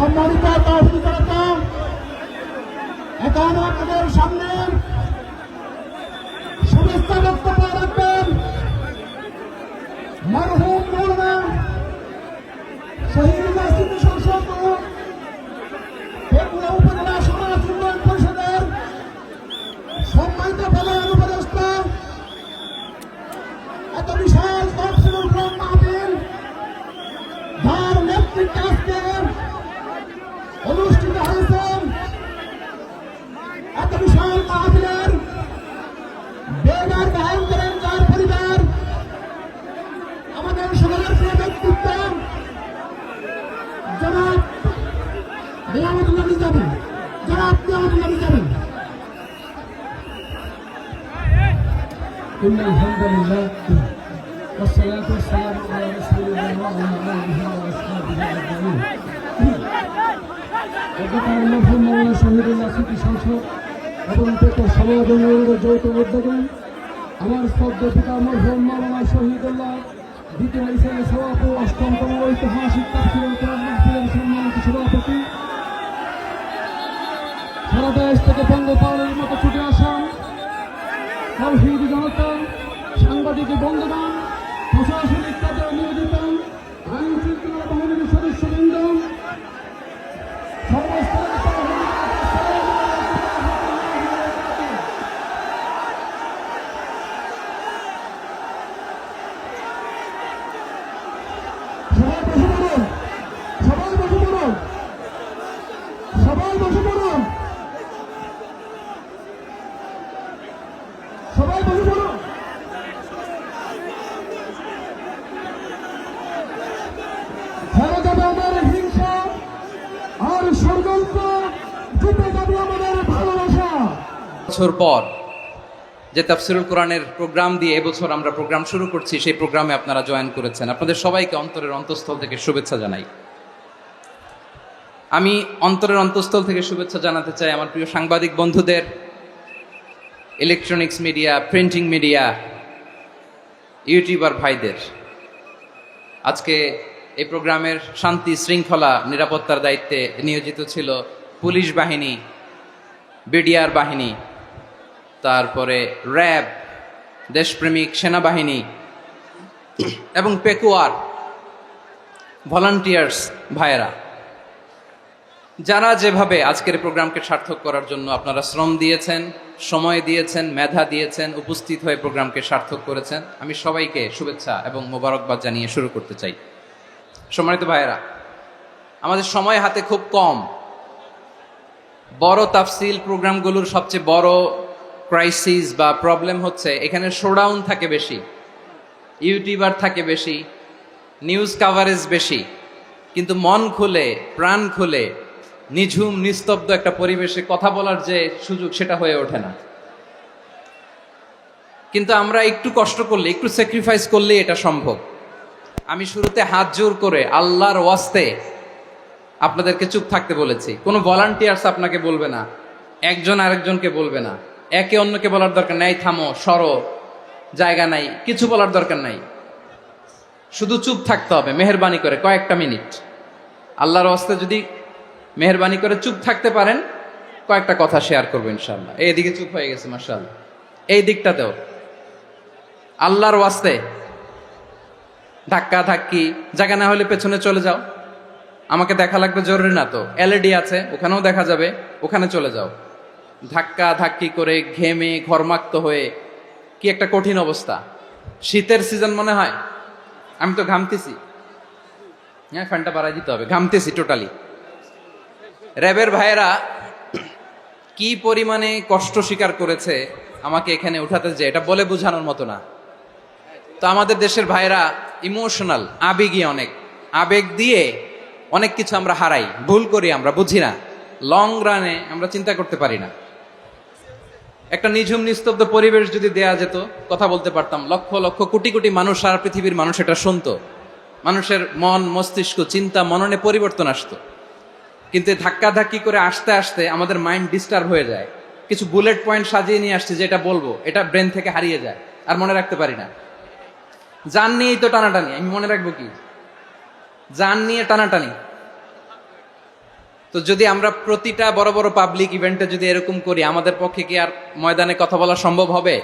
সম্মানিত তৌহিদি জনতা, এখন আপনাদের সামনে শুভেচ্ছা বক্তব্য রাখবেন মরহুম মৌলানা শহীদ রাষ্ট্রীয় সংসদ পেকুয়া উপজেলা সমাজ উন্নয়ন পরিষদের সম্মানিত প্রধান উপদেষ্টা, এত বিশাল তফসিলুল কোরআন মাহফিল যার নেতৃত্বে আজকে অনুষ্ঠিত হয়েছে। এত বিশাল মাহফিলের বেগার ধারণ করেন যার পরিবার, আমাদের সকলের প্রিয় ব্যক্তিত্ব জনাব নিয়ামতুল্লাহ নিজামী, জনাব নিয়ামতুল্লাহ নিজামী। إن الحمد لله والصلاة والسلام على رسول الله وعلى آله وأصحابه أجمعين। গতকাল মরহুম মৌলানা শহীদুল্লাহ স্মৃতি সংসদ এবং পেকুয়া সমাজ উন্নয়নের যৌথ উদ্যোগে আমার শ্রদ্ধা পিতা মরহুম মৌলানা শহীদুল্লাহ দ্বিতীয় ইসলামী সভাপতি, অষ্টমতম ঐতিহাসিক তাফসীরুল কোরআন মাহফিলের সম্মানিত সভাপতি, সারা দেশ থেকে পঙ্গপালের মতো ছুটে আসা তৌহিদি জনতা, সাংবাদিক বন্ধুগণ, প্রশাসনিক কাজে নিয়োজিত আইন শৃঙ্খলা বাহিনীর সদস্যবৃন্দ, সর্বস্তরের সবাই বসে পড়ুন, সবাই বসে পড়ুন, সবাই বসে পড়ুন। ছেড়ে যাবে আমাদের হিংসা আর ষড়যন্ত্র, জিতে যাবে আমাদের ভালোবাসা। বছর পর যে তাফসীরুল কোরআনের প্রোগ্রাম দিয়ে এবছর আমরা প্রোগ্রাম শুরু করছি, সেই প্রোগ্রামে আপনারা জয়েন করেছেন। আপনাদের সবাইকে অন্তরের অন্তঃস্থল থেকে শুভেচ্ছা জানাই। আমি অন্তরের অন্তঃস্থল থেকে শুভেচ্ছা জানাতে চাই আমার প্রিয় সাংবাদিক বন্ধুদের, electronics media, printing media, YouTuber ভাইদের। আজকে এই প্রোগ্রামের শান্তি শৃঙ্খলা নিরাপত্তার দায়িত্বে নিয়োজিত ছিল পুলিশ বাহিনী, বিডিআর বাহিনী, তারপরে র্যাব, দেশপ্রেমিক সেনাবাহিনী এবং পেকুয়ার ভলান্টিয়ার্স ভাইয়েরা, যারা যেভাবে আজকের প্রোগ্রামকে সার্থক করার জন্য আপনারা শ্রম দিয়েছেন, সময় দিয়েছেন, মেধা দিয়েছেন, উপস্থিত হয়ে প্রোগ্রামকে সার্থক করেছেন, আমি সবাইকে শুভেচ্ছা এবং মোবারকবাদ জানিয়ে শুরু করতে চাই। সম্মানিত ভাইয়েরা, আমাদের সময় হাতে খুব কম। বড় তাফসিল প্রোগ্রামগুলোর সবচেয়ে বড় ক্রাইসিস বা প্রবলেম হচ্ছে এখানে শোডাউন থাকে বেশি, ইউটিউবার থাকে বেশি, নিউজ কাভারেজ বেশি, কিন্তু মন খুলে প্রাণ খুলে নিঝুম নিস্তব্ধ একটা পরিবেশে কথা বলার যে সুযোগ, সেটা হয়ে ওঠে না। কিন্তু আমরা একটু কষ্ট করলে, একটু স্যাক্রিফাইস করলেই এটা সম্ভব। আমি শুরুতে হাত জোর করে আল্লাহর ওয়াস্তে আপনাদেরকে চুপ থাকতে বলেছি। কোনো ভলান্টিয়ার্স আপনাকে বলবে না, একজন আরেকজনকে বলবে না, একে অন্যকে বলার দরকার নাই, থামো, সরো, জায়গা নাই, কিছু বলার দরকার নাই। শুধু চুপ থাকতে হবে মেহেরবানি করে কয়েকটা মিনিট। আল্লাহর ওয়াস্তে যদি মেহেরবানি করে চুপ থাকতে পারেন, কয়েকটা কথা শেয়ার করবো ইনশাআল্লাহ। এইদিকে চুপ হয়ে গেছে মাশাআল্লাহ, এই দিকটাতেও আল্লাহর ওয়াস্তে ধাক্কা ধাক্কি জায়গা না হলে পেছনে চলে যাও। আমাকে দেখা লাগবে জরুরি না তো, এলইডি আছে, ওখানেও দেখা যাবে, ওখানে চলে যাও। ধাক্কা ধাক্কি করে ঘেমে ঘরমাক্ত হয়ে কি একটা কঠিন অবস্থা। শীতের সিজন মনে হয়, আমি তো ঘামতেছি। হ্যাঁ, ফ্যানটা বাড়াই দিতে হবে, ঘামতেছি টোটালি। র্যাবের ভাইয়েরা কি পরিমাণে কষ্ট স্বীকার করেছে আমাকে এখানে উঠাতে, যে এটা বলে বোঝানোর মতো না। তো আমাদের দেশের ভাইয়েরা ইমোশনাল, আবেগী, অনেক আবেগ দিয়ে অনেক কিছু আমরা হারাই, ভুল করি, আমরা বুঝি না, লং রানে আমরা চিন্তা করতে পারি না। একটা নিঝুম নিস্তব্ধ পরিবেশ যদি দেয়া যেত, কথা বলতে পারতাম, লক্ষ লক্ষ কোটি কোটি মানুষ, সারা পৃথিবীর মানুষ এটা শুনতো, মানুষের মন মস্তিষ্ক চিন্তা মননে পরিবর্তন আসতো। কিন্তু ধাক্কা ধাক্কি করে আসতে আসতে আমাদের মাইন্ড ডিস্টার্ব হয়ে যায়। কিছু বুলেট পয়েন্ট সাজিয়ে নিয়ে আসছে, যেটা বলবো এটা ব্রেন থেকে হারিয়ে যায়, আর মনে রাখতে পারি না। জান নিয়েই তো টানাটানি, আমি মনে রাখবো কি? জান নিয়ে টানাটানি। তো যদি আমরা প্রতিটা বড় বড় পাবলিক ইভেন্টে যদি এরকম করি, আমাদের পক্ষে কি আর ময়দানে কথা বলা সম্ভব হবে?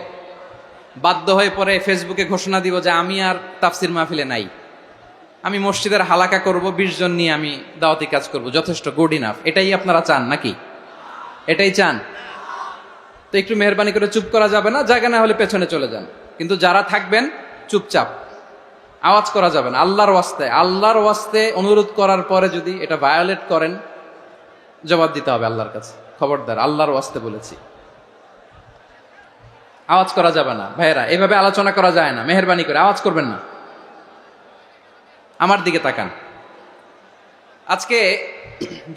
বাধ্য হয়ে পরে ফেসবুকে ঘোষণা দিব যে আমি আর তাফসির মাহফিলে নাই, আমি মসজিদের হালাকা করব, 20 জন নিয়ে আমি দাওয়াতি কাজ করব, যথেষ্ট, গুড ইনাফ। এটাই আপনারা চান নাকি? এটাই চান? তো একটু মেহরবানি করে চুপ করা যাবে না? জায়গা না হলে পেছনে চলে যান, কিন্তু যারা থাকবেন চুপচাপ, আওয়াজ করা যাবে না। আল্লাহর ওয়াস্তে অনুরোধ করার পরে যদি এটা ভায়োলেট করেন, জবাব দিতে হবে আল্লাহর কাছে। খবরদার, আল্লাহর ওয়াস্তে বলেছি, আওয়াজ করা যাবে না। ভাইয়েরা, এভাবে আলোচনা করা যায় না, মেহরবানি করে আওয়াজ করবেন না। আমার দিকে তাকান। আজকে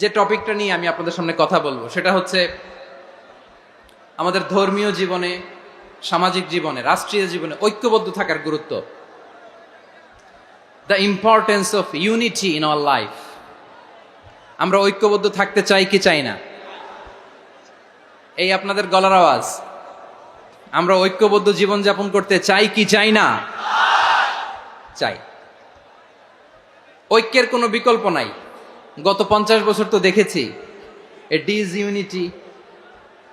যে টপিকটা নিয়ে আমি আপনাদের সামনে কথা বলবো সেটা হচ্ছে আমাদের ধর্মীয় জীবনে, সামাজিক জীবনে, রাষ্ট্রীয় জীবনে ঐক্যবদ্ধ থাকার গুরুত্ব। The importance of unity in our life. আমরা ঐক্যবদ্ধ থাকতে চাই কি চাই না? এই আপনাদের গলার আওয়াজ। আমরা ঐক্যবদ্ধ জীবনযাপন করতে চাই কি চাই না? চাই। ঐক্যের কোনো বিকল্প নাই। গত 50 বছর তো দেখেছি এ ডিসইউনিটি,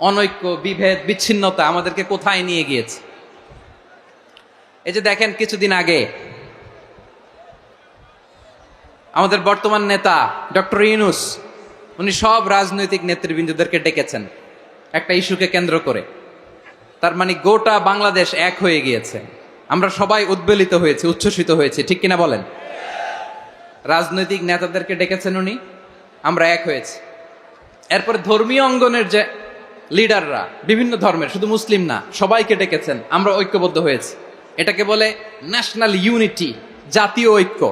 অনৈক্য, বিভেদ, বিচ্ছিন্নতা আমাদেরকে কোথায় নিয়ে গিয়েছে। এই যে দেখেন, কিছুদিন আগে আমাদের বর্তমান নেতা ডক্টর ইউনূস, উনি সব রাজনৈতিক নেতৃবৃন্দদেরকে ডেকেছেন একটা ইস্যুকে কেন্দ্র করে। তার মানে গোটা বাংলাদেশ এক হয়ে গিয়েছে। আমরা সবাই উদ্বেলিত হয়েছি, উচ্ছ্বসিত হয়েছি, ঠিক কিনা বলেন? রাজনৈতিক নেতাদেরকে ডেকেছেন উনি, আমরা এক হয়েছি। এরপর ধর্মীয় অঙ্গনের যে লিডাররা, বিভিন্ন ধর্মের, শুধু মুসলিম না, সবাইকে ডেকেছেন, আমরা ঐক্যবদ্ধ হয়েছি। এটাকে বলে ন্যাশনাল ইউনিটি, জাতীয় ঐক্য।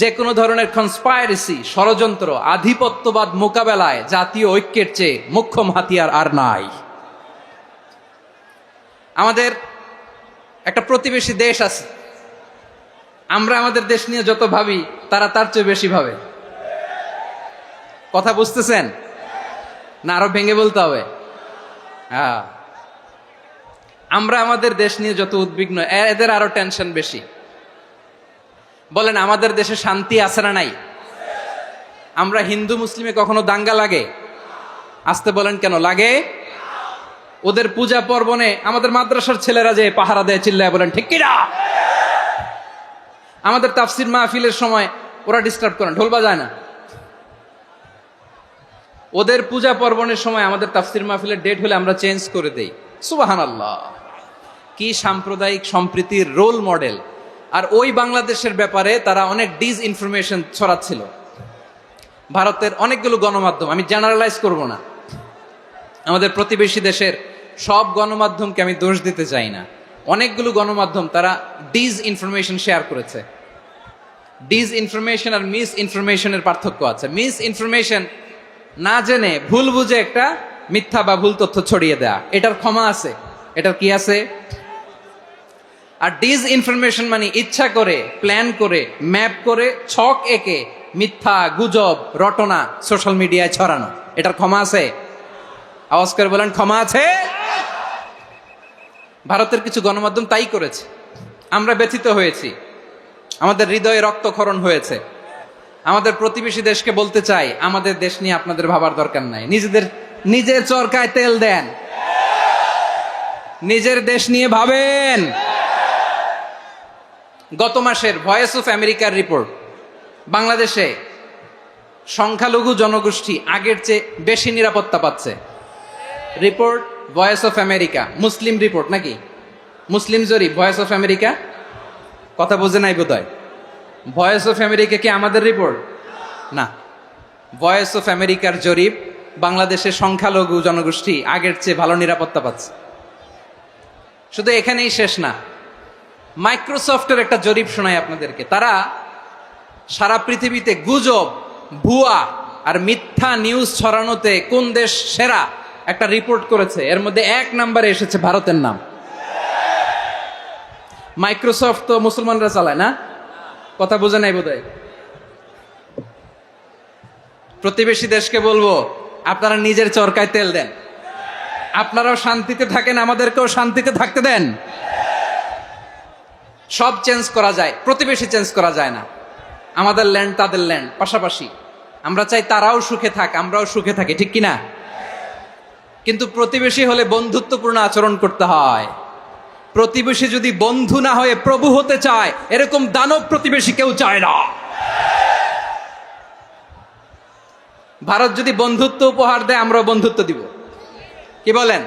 যে কোনো ধরনের কনস্পাইরেসি, ষড়যন্ত্র, আধিপত্যবাদ মোকাবেলায় জাতীয় ঐক্যের চেয়ে মোক্ষম হাতিয়ার আর নাই। আমাদের একটা প্রতিবেশী দেশ আছে, আমরা আমাদের দেশ নিয়ে যত ভাবি তারা তার চেয়ে বেশি ভাবে। কথা বুঝতেছেন না? আরো ভেঙে বলতে হবে। হ্যাঁ, আমরা আমাদের দেশ নিয়ে যত উদ্বিগ্ন, এদের আরো টেনশন বেশি। বলেন, আমাদের দেশে শান্তি আছে না নাই? আমরা হিন্দু মুসলিমে কখনো দাঙ্গা লাগে? আসতে বলেন, কেন লাগে? ওদের পূজা পর্বণে আমাদের মাদ্রাসার ছেলেরা যে পাহারা দেয়, চিল্লায় বলেন ঠিক কিনা? আমাদের তাফসির মাহফিলের সময় ওরা ডিস্টার্ব করেন, ঢোল বাজায় না। ওদের পূজা পর্বণের সময় আমাদের তাফসির মাহফিলের ডেট হলে আমরা চেঞ্জ করে দেই। সুবহানাল্লাহ, কি সাম্প্রদায়িক সম্প্রীতির রোল মডেল। আর ওই বাংলাদেশের ব্যাপারে তারা অনেক ডিসইনফরমেশন ছড়াচ্ছিল। ভারতের অনেকগুলো গণমাধ্যম, আমি জেনারেলাইজ করব না, আমাদের প্রতিবেশী দেশের সব গণমাধ্যমকে আমি দোষ দিতে চাই না, অনেকগুলো গণমাধ্যম তারা ডিসইনফরমেশন শেয়ার করেছে। ডিসইনফরমেশন আর মিস ইনফরমেশনের পার্থক্য আছে। মিস ইনফরমেশন না জেনে ভুল বুঝে একটা মিথ্যা বা ভুল তথ্য ছড়িয়ে দেয়া, এটার ক্ষমা আছে, এটার কি আছে? আর ডিসইনফরমেশন মানে ইচ্ছা করে, প্ল্যান করে, ম্যাপ করে, ছক এঁকে মিথ্যা, গুজব, রটনা সোশ্যাল মিডিয়ায় ছড়ানো, এটার ক্ষমা আছে? আওয়াজ করে বলেন, ক্ষমা আছে? ভারতের কিছু গণমাধ্যম তাই করেছে। আমরা ব্যথিত হয়েছি, আমাদের হৃদয়ে রক্তক্ষরণ হয়েছে। আমাদের প্রতিবেশী দেশকে বলতে চাই, আমাদের দেশ নিয়ে আপনাদের ভাবার দরকার নাই। নিজের চরকায় তেল দেন, নিজের দেশ নিয়ে ভাবেন। গত মাসের ভয়েস অফ আমেরিকার রিপোর্ট, বাংলাদেশে সংখ্যালঘু জনগোষ্ঠী আগের চেয়ে বেশি নিরাপত্তা পাচ্ছে। Report voice of America, Muslim report নাকি? মুসলিম জরিপ, ভয়েস অফ আমেরিকা। কথা বোঝে নাই বোধহয়। ভয়েস অফ আমেরিকা কি আমাদের রিপোর্ট? না, ভয়েস অফ আমেরিকার জরিপ, বাংলাদেশের সংখ্যালঘু জনগোষ্ঠী আগের চেয়ে ভালো নিরাপত্তা পাচ্ছে। শুধু এখানেই শেষ না, মাইক্রোসফটের একটা জরিপ শোনাই আপনাদেরকে। তারা সারা পৃথিবীতে গুজব, ভুয়া আর মিথ্যা নিউজ ছড়ানোতে কোন দেশ সেরা একটা রিপোর্ট করেছে। এর মধ্যে 1 নম্বরে এসেছে ভারতের নাম। মাইক্রোসফট তো মুসলমানরা চালায় না? কথা বোঝে নাই বোধহয়। প্রতিবেশী দেশকে বলবো, আপনারা নিজের চরকায় তেল দেন, আপনারাও শান্তিতে থাকেন, আমাদেরকেও শান্তিতে থাকতে দেন। সব চেঞ্জ করা যায়, প্রতিবেশী চেঞ্জ করা যায় না। আমাদের ল্যান্ড তাদের ল্যান্ড, পাশাপাশি। আমরা চাই তারাও সুখে থাক, আমরাও সুখে থাকি, ঠিক কিনা? কিন্তু প্রতিবেশী হলে বন্ধুত্বপূর্ণ আচরণ করতে হয়। প্রতিবেশী যদি বন্ধু না হয়ে প্রভু হতে চায়, এরকম দানব প্রতিবেশী কেউ চায় না। ভারত যদি বন্ধুত্ব উপহার দেয়, আমরাও বন্ধুত্ব দিব, কি বলেন?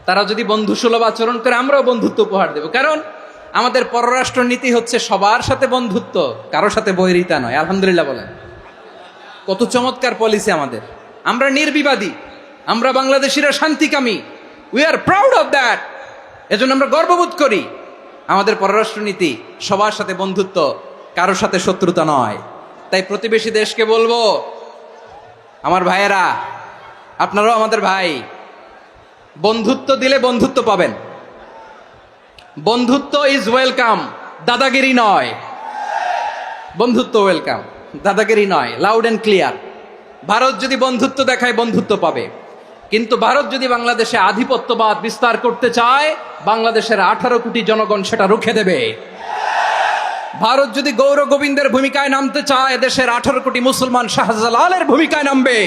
তারা যদি বন্ধু সুলভ আচরণ করে, আমরাও বন্ধুত্ব উপহার দেব। কারণ আমাদের পররাষ্ট্র নীতি হচ্ছে সবার সাথে বন্ধুত্ব, কারোর সাথে বৈরিতা নয়। আলহামদুলিল্লাহ বলেন, কত চমৎকার পলিসি আমাদের। আমরা নির্বিবাদী, আমরা বাংলাদেশিরা শান্তিকামী, we are proud of that. এজন্য আমরা গর্ববোধ করি। আমাদের পররাষ্ট্র নীতি সবার সাথে বন্ধুত্ব, কারোর সাথে শত্রুতা নয়। তাই প্রতিবেশী দেশকে বলবো, আমার ভাইয়েরা, আপনারাও আমাদের ভাই, বন্ধুত্ব দিলে বন্ধুত্ব পাবেন। বন্ধুত্ব ইজ ওয়েলকাম, দাদাগিরি নয়। বন্ধুত্ব ওয়েলকাম, দাদাগিরি নয়, লাউড এন্ড ক্লিয়ার। ভারত যদি বন্ধুত্ব দেখায়, বন্ধুত্ব পাবে। কিন্তু ভারত যদি বাংলাদেশে আধিপত্যবাদ বিস্তার করতে চায়, বাংলাদেশের 18 কোটি জনগণ সেটা রুখে দেবে। ভারত যদি গৌর গোবিন্দের ভূমিকায় নামতে চায়, দেশের 18 কোটি মুসলমান শাহজালালের ভূমিকায় নামবে।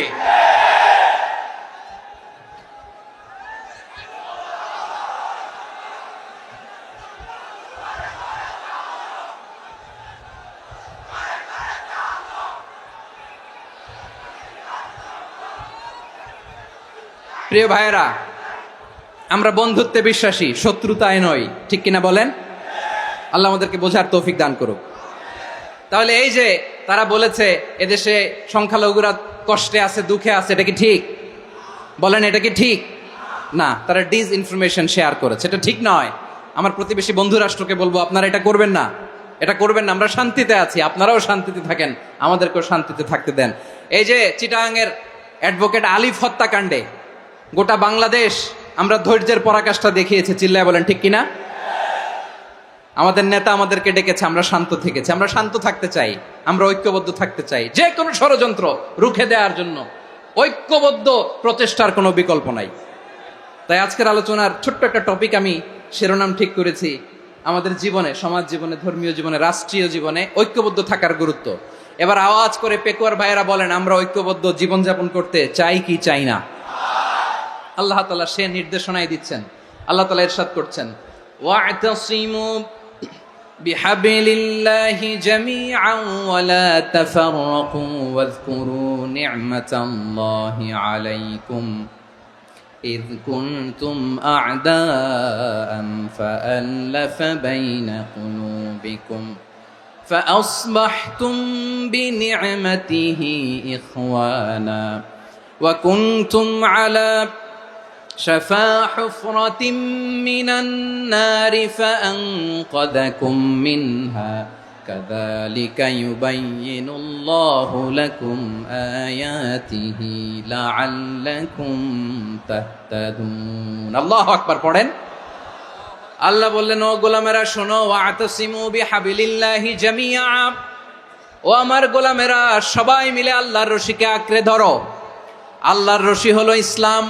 প্রিয় ভাইয়েরা, আমরা বন্ধুত্বে বিশ্বাসী, শত্রুতায় নয়, ঠিক কিনা বলেন? আল্লাহ আমাদেরকে বোঝার তৌফিক দান করুক। তাহলে এই যে তারা বলেছে এদেশে সংখ্যালঘুরা কষ্টে আছে, দুঃখে আছে, এটা কি ঠিক? বলেন, এটা কি ঠিক? না, তারা ডিস ইনফরমেশন শেয়ার করেছে, এটা ঠিক নয়। আমার প্রতিবেশী বন্ধু রাষ্ট্রকে বলবো, আপনারা এটা করবেন না, এটা করবেন না। আমরা শান্তিতে আছি, আপনারাও শান্তিতে থাকেন, আমাদেরকেও শান্তিতে থাকতে দেন। এই যে চিটাগাংয়ের অ্যাডভোকেট আলিফ হত্যাকাণ্ডে গোটা বাংলাদেশ আমরা ধৈর্যের পরাকাষ্ঠা দেখিয়েছে, চিল্লায় বলেন ঠিক কিনা? আমাদের নেতা আমাদেরকে ডেকেছে, আমরা শান্ত থেকেছি। আমরা শান্ত থাকতে চাই, আমরা ঐক্যবদ্ধ থাকতে চাই। যে কোনো ষড়যন্ত্র রুখে দেওয়ার জন্য ঐক্যবদ্ধ প্রচেষ্টার কোনো বিকল্প নাই। তাই আজকের আলোচনার ছোট্ট একটা টপিক আমি শিরোনাম ঠিক করেছি, আমাদের জীবনে, সমাজ জীবনে, ধর্মীয় জীবনে, রাষ্ট্রীয় জীবনে ঐক্যবদ্ধ থাকার গুরুত্ব। এবার আওয়াজ করে পেকুয়ার ভাইয়েরা বলেন, আমরা ঐক্যবদ্ধ জীবনযাপন করতে চাই কি চাই না? আল্লাহ তাআলা সে নির্দেশনাই দিচ্ছেন। আল্লাহ তাআলা ইরশাদ করছেন, ওয়া'তাসিমু বিহাবলিল্লাহি জামিআন ওয়া লা তাফাররাকু ওয়াযকুরু নি'মাতাল্লাহি আলাইকুম إذ كنتم أعداء فألف بين قلوبكم فأصبحتم بنعمته إخوانا وكنتم على شفا حفرة من النار فأنقذكم منها كذلك يبين الله لكم آياته لعلكم تهتدون الله أكبر পড়েন। আল্লাহ বললেন, ও গোলামেরা শোনো, ওয়া'তাসিমু বিহাবলিল্লাহি জামিআ, ও আমার গোলামেরা সবাই মিলে আল্লাহর রশিকে আঁকড়ে ধরো। আল্লাহর রশি হলো ইসলাম,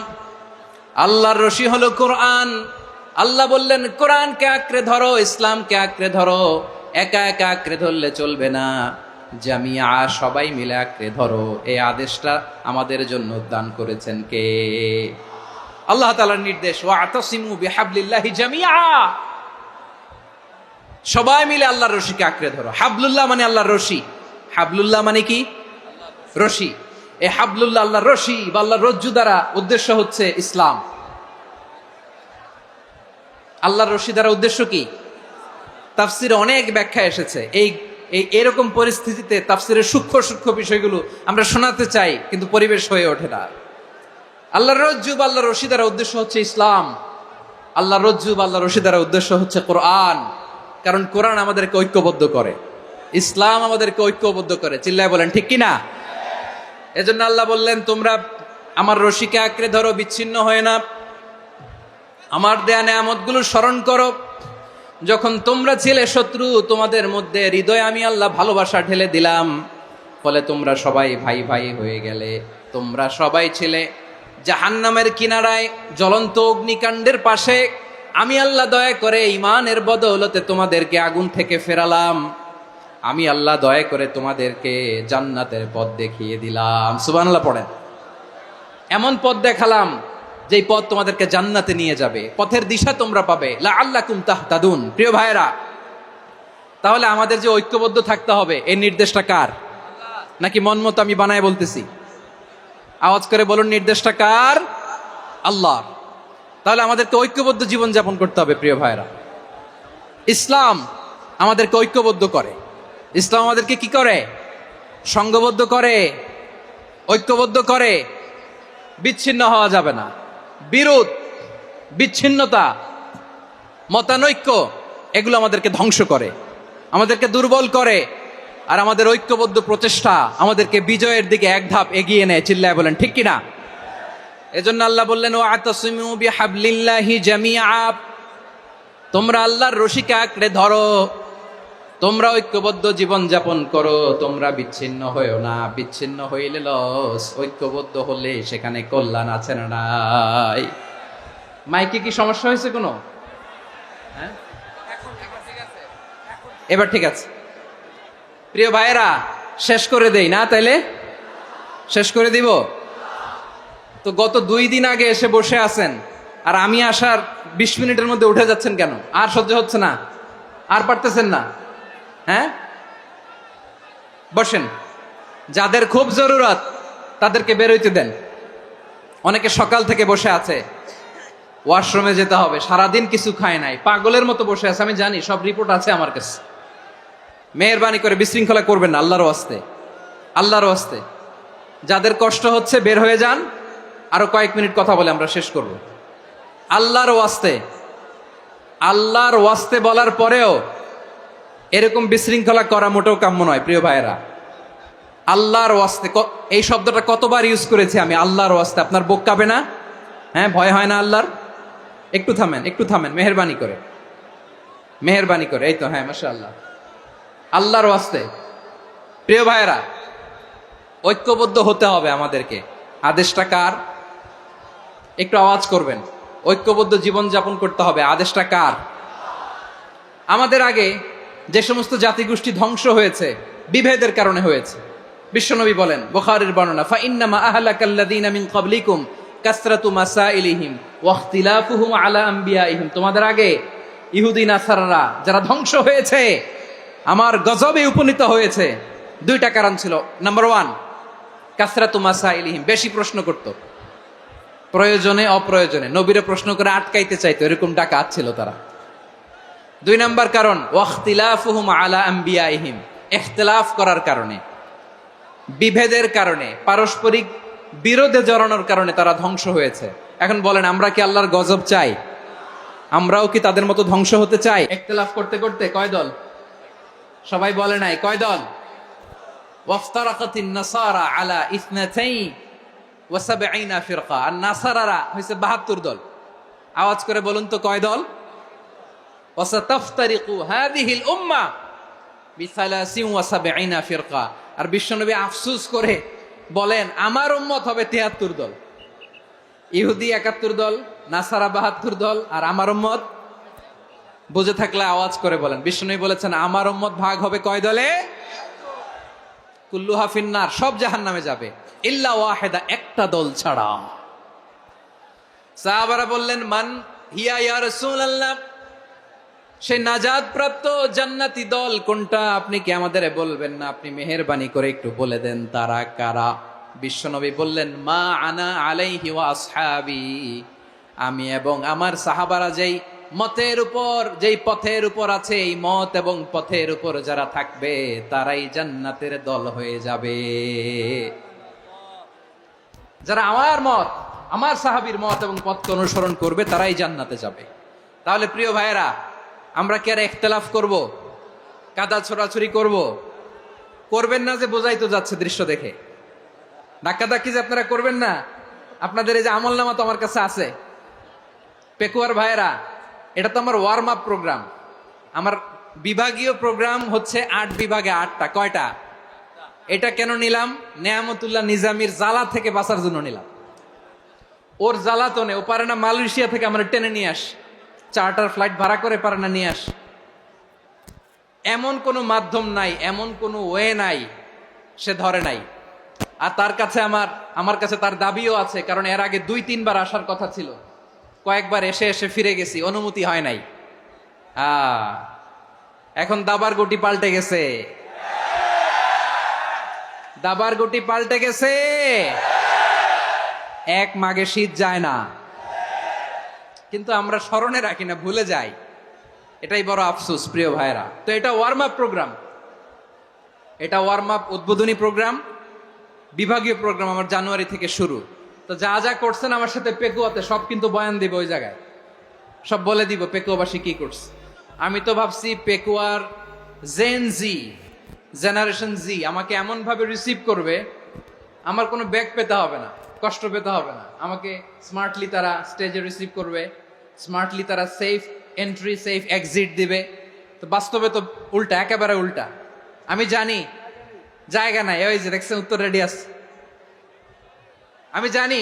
আল্লাহর রশি হলো কোরআন। আল্লাহ বললেন, কোরআনকে আঁকড়ে ধরো, ইসলামকে আঁকড়ে ধরো। একা একা আঁকড়ে ধরলে চলবে না, জামিয়া, সবাই মিলে আঁকড়ে ধরো। এই আদেশটা আমাদের জন্য দান করেছেন কে? আল্লাহ তাআলার নির্দেশ, ওয়া'তাসিমু বিহাবলিল্লাহি জামিআ, সবাই মিলে আল্লাহর রশিকে আঁকড়ে ধরো। হাবলুল্লাহ মানে আল্লাহর রশি। হাবলুল্লাহ মানে কি? রশি। এই হাবলুল্লাহ, আল্লাহর রশি বা আল্লাহর রজ্জু দ্বারা উদ্দেশ্য হচ্ছে ইসলাম। আল্লাহর রশি দ্বারা উদ্দেশ্য কি? তাফসিরে অনেক ব্যাখ্যা এসেছে। এরকম পরিস্থিতিতে তাফসিরের সূক্ষ্ম সূক্ষ্ম বিষয়গুলো আমরা শোনাতে চাই, কিন্তু পরিবেশ হয়ে ওঠে না। আল্লাহর রজ্জু বা আল্লাহর রশি দ্বারা উদ্দেশ্য হচ্ছে ইসলাম। আল্লাহর রজ্জু বা আল্লাহর রশি দ্বারা উদ্দেশ্য হচ্ছে কোরআন। কারণ কোরআন আমাদেরকে ঐক্যবদ্ধ করে, ইসলাম আমাদেরকে ঐক্যবদ্ধ করে। চিল্লায় বলেন ঠিক কিনা? এজন্য আল্লাহ বললেন, তোমরা আমার রশিকে আঁকড়ে ধরো, বিচ্ছিন্ন হয়ে না। আমার দেয়া নেয়ামতগুলো স্মরণ করো। যখন তোমরা ছিলে শত্রু, তোমাদের মধ্যে হৃদয়ে আমি আল্লাহ ভালোবাসা ঢেলে দিলাম, ফলে তোমরা সবাই ভাই ভাই হয়ে গেলে। তোমরা সবাই ছিলে জাহান্নামের কিনারায়, জ্বলন্ত অগ্নিকাণ্ডের পাশে। আমি আল্লাহ দয়া করে ঈমানের বদৌলতে তোমাদেরকে আগুন থেকে ফেরালাম। আমি আল্লাহ দয়া করে তোমাদেরকে জান্নাতের পথ দেখিয়ে দিলাম। সুবহানাল্লাহ পড়েন। এমন পথ দেখালাম যেই পথ তোমাদেরকে জান্নাতে নিয়ে যাবে, পথের দিশা তোমরা পাবে। লাআল্লাকুম তাহতাদুন। প্রিয় ভাইরা, তাহলে আমাদের যে ঐক্যবদ্ধ থাকতে হবে এই নির্দেশটা কার? নাকি মন মতো আমি বানায় বলতেছি? আওয়াজ করে বলুন, নির্দেশটা কার? আল্লাহ। তাহলে আমাদেরকে ঐক্যবদ্ধ জীবন যাপন করতে হবে। প্রিয় ভাইরা, ইসলাম আমাদেরকে ঐক্যবদ্ধ করে। ইসলাম আমাদেরকে কি করে? সংঘবদ্ধ করে, ঐক্যবদ্ধ করে। বিচ্ছিন্ন হওয়া যাবে না। বিরোধ, বিচ্ছিন্নতা, মতানৈক্য এগুলো আমাদেরকে ধ্বংস করে, আমাদেরকে দুর্বল করে। আর আমাদের ঐক্যবদ্ধ প্রচেষ্টা আমাদেরকে বিজয়ের দিকে এক ধাপ এগিয়ে নেয়। চিল্লায় বলেন ঠিক কিনা? এজন্য আল্লাহ বললেন, ওয়াতাসিমু বিহাবলিল্লাহি জামিআ। তোমরা আল্লাহর রশিকে আঁকড়ে ধরো, তোমরা ঐক্যবদ্ধ জীবন যাপন করো, তোমরা বিচ্ছিন্ন হয়েও না। বিচ্ছিন্ন হইলে লস, ঐক্যবদ্ধ হলে সেখানে কল্যাণ আছে না নাই? মাইকে কি সমস্যা হয়েছে কোনো? হ্যাঁ, এবার ঠিক আছে। প্রিয় ভাইয়েরা, শেষ করে দেই না? তাইলে শেষ করে দিব তো। গত 2 দিন আগে এসে বসে আছেন, আর আমি আসার 20 মিনিটের মধ্যে উঠে যাচ্ছেন কেন? আর সহ্য হচ্ছে না? আর পারতেছেন না? হ্যাঁ, বসেন। যাদের খুব জরুরত তাদেরকে বের হইতে দেন। অনেকে সকাল থেকে বসে আছে, ওয়াশরুমে যেতে হবে, সারাদিন কিছু খায় নাই, পাগলের মতো বসে আছে। আমি জানি, সব রিপোর্ট আছে আমার কাছে। মেহেরবানি করে বিশৃঙ্খলা করবেন না, আল্লাহর ওয়াস্তে, আল্লাহর ওয়াস্তে। যাদের কষ্ট হচ্ছে বের হয়ে যান। আরো কয়েক মিনিট কথা বলে আমরা শেষ করব। আল্লাহর ওয়াস্তে, আল্লাহর ওয়াস্তে বলার পরেও এরকম বিশৃঙ্খলা করা মোটেও কাম্য নয়। প্রিয় ভাইয়েরা, আল্লাহর ওয়াস্তে, এই শব্দটা কতবার ইউজ করেছি আমি, আল্লাহর ওয়াস্তে। আপনার বুক কাঁপে না? হ্যাঁ, ভয় হয় না আল্লাহর? একটু থামেন, একটু থামেন, মেহেরবানি করে, মেহেরবানি করে। এই তো, হ্যাঁ, মাশাআল্লাহ। আল্লাহর ওয়াস্তে প্রিয় ভাইয়েরা, ঐক্যবদ্ধ হতে হবে আমাদেরকে। আদেশটা কার? একটু আওয়াজ করবেন। ঐক্যবদ্ধ জীবন যাপন করতে হবে, আদেশটা কার? আমাদের আগে যে সমস্ত জাতিগোষ্ঠী ধ্বংস হয়েছে বিভেদের কারণে হয়েছে। বিশ্বনবী বলেন, বুখারীর বর্ণনা, ফাইন্নামা আহলাকাল্লাযীনা মিন ক্বাবলিকুম কাসরাতু মাসাইলিহিম ওয়া ইখতিলাফুহুম আলা আম্বিয়াইহিম। তোমাদের আগে ইহুদি নাসারারা যারা ধ্বংস হয়েছে, আমার গজবে উপনীত হয়েছে, 2টা কারণ ছিল। নাম্বার 1, কাসরাতু মাসাইলিহিম, বেশি প্রশ্ন করত, প্রয়োজনে অপ্রয়োজনে নবীরে প্রশ্ন করে আটকাইতে চাইতো, এরকম ডাকাত ছিল তারা। 2 নাম্বার কারণ, ওয়াখতিলাফুহুম আলা আম্বিয়াইহিম, ইখতিলাফ করার কারণে, বিভেদের কারণে, পারস্পরিক বিরোধে জড়ানোর কারণে তারা ধ্বংস হয়েছে। এখন বলেন, আমরা কি আল্লাহর গজব চাই? আমরাও কি তাদের মতো ধ্বংস হতে চাই? ইখতিলাফ করতে করতে কয় দল? সবাই বলে নাই, কয় দল? ওয়াফতারাকাতিন নাসারা আলা 72 ফিরকা। আর নাসারারা হইছে 72 দল। আওয়াজ করে বলুন তো, কয় দল? ওয়াসাতাফতারিকু হাযিহিল উম্মাহ বি73 ফিরকা। আর বিশ্বনবী আফসোস করে বলেন, আমার উম্মত হবে 73 দল। ইহুদি 71 দল, নাসারা 72 দল, আর আমার উম্মত, বুঝে থাকলে আওয়াজ করে বলেন। বিশ্বনবী বলেছেন, আমার উম্মত ভাগ হবে কয় দলে? কুল্লুহা ফিন্নার, সব জাহান্নামে যাবে, ইল্লা ওয়াহিদা, একটা দল ছাড়া। সাহাবারা বললেন, মান হিয়া ইয়া রাসূলুল্লাহ, সেই নাজাত প্রাপ্ত জান্নাতি দল কোনটা? আপনি কি আমাদের বলবেন না? আপনি মেহেরবানি করে একটু বলে দেন তারা কারা। বিশ্বনবী বললেন, মা আনা আলাইহি ওয়া আসহাবি, আমি এবং আমার সাহাবারা যেই মতের উপর, যেই পথের উপর আছে, এই মত এবং পথের উপর যারা থাকবে তারাই জান্নাতের দল হয়ে যাবে। যারা আমার মত, আমার সাহাবীর মত এবং পথকে অনুসরণ করবে তারাই জান্নাতে যাবে। তাহলে প্রিয় ভাইয়েরা, আমরা কি আর ইখতিলাফ করব? কাদা ছোড়াছুরি করব? করবেন না যে বোঝাই তো যাচ্ছে দৃশ্য দেখে। ধাক্কাধাক্কি যে আপনারা করবেন না। আপনাদের এই যে আমলনামা তো আমার কাছে আছে। পেকুয়ার ভাইয়েরা, এটা তো আমার ওয়ার্ম আপ প্রোগ্রাম। আমার বিভাগীয় প্রোগ্রাম হচ্ছে 8 বিভাগে 8টা। কয়টা? এটা কেন নিলাম? নেয়ামতুল্লাহ নিজামীর জ্বালা থেকে বাঁচার জন্য নিলাম। ওর জ্বালাতনে ও পারে না মালয়েশিয়া থেকে আমরা টেনে নিয়ে আস, চার্টার ফ্লাইট ভাড়া করে পারে না নিয়ে আস। এমন কোনো মাধ্যম নাই, এমন কোনো ওয়ে নাই সে ধরে নাই। আর তার কাছে আমার কাছে তার দাবিও আছে, কারণ এর আগে 2-3 বার আসার কথা ছিল, কয়েকবার এসে এসে ফিরে গেছি, অনুমতি হয় নাই। এখন দাবার গুটি পাল্টে গেছে, দাবার গুটি পাল্টে গেছে। এক মাঘে শীত যায় না, কিন্তু আমরা স্মরণে রাখি না, ভুলে যাই। এটাই বড় আফসোস প্রিয় ভাইরা। তো এটা ওয়ার্ম আপ প্রোগ্রাম, এটা ওয়ার্ম আপ উদ্বোধনী প্রোগ্রাম, বিভাগীয় প্রোগ্রাম আমার জানুয়ারি থেকে শুরু। তো যা যা করছেন আমার সাথে পেকুয়াতে সব কিন্তু বয়ান দিব, ওই জায়গায় সব বলে দিব পেকুয়াবাসী কি করছে। আমি তো ভাবছি পেকুয়ার জেনারেশন জি আমাকে এমন ভাবে রিসিভ করবে, আমার কোনো ব্যাগ পেতে হবে না, কষ্ট পেতে হবে না। আমাকে স্মার্টলি তারা স্টেজে রিসিভ করবে, স্মার্টলি তারা সেফ এন্ট্রি সেফ এক্সিট দিবে। তো বাস্তবে তো উল্টা, একেবারে উল্টা। আমি জানি জায়গা নাই, ওই যে দেখছেন উত্তর রেডি আছে। আমি জানি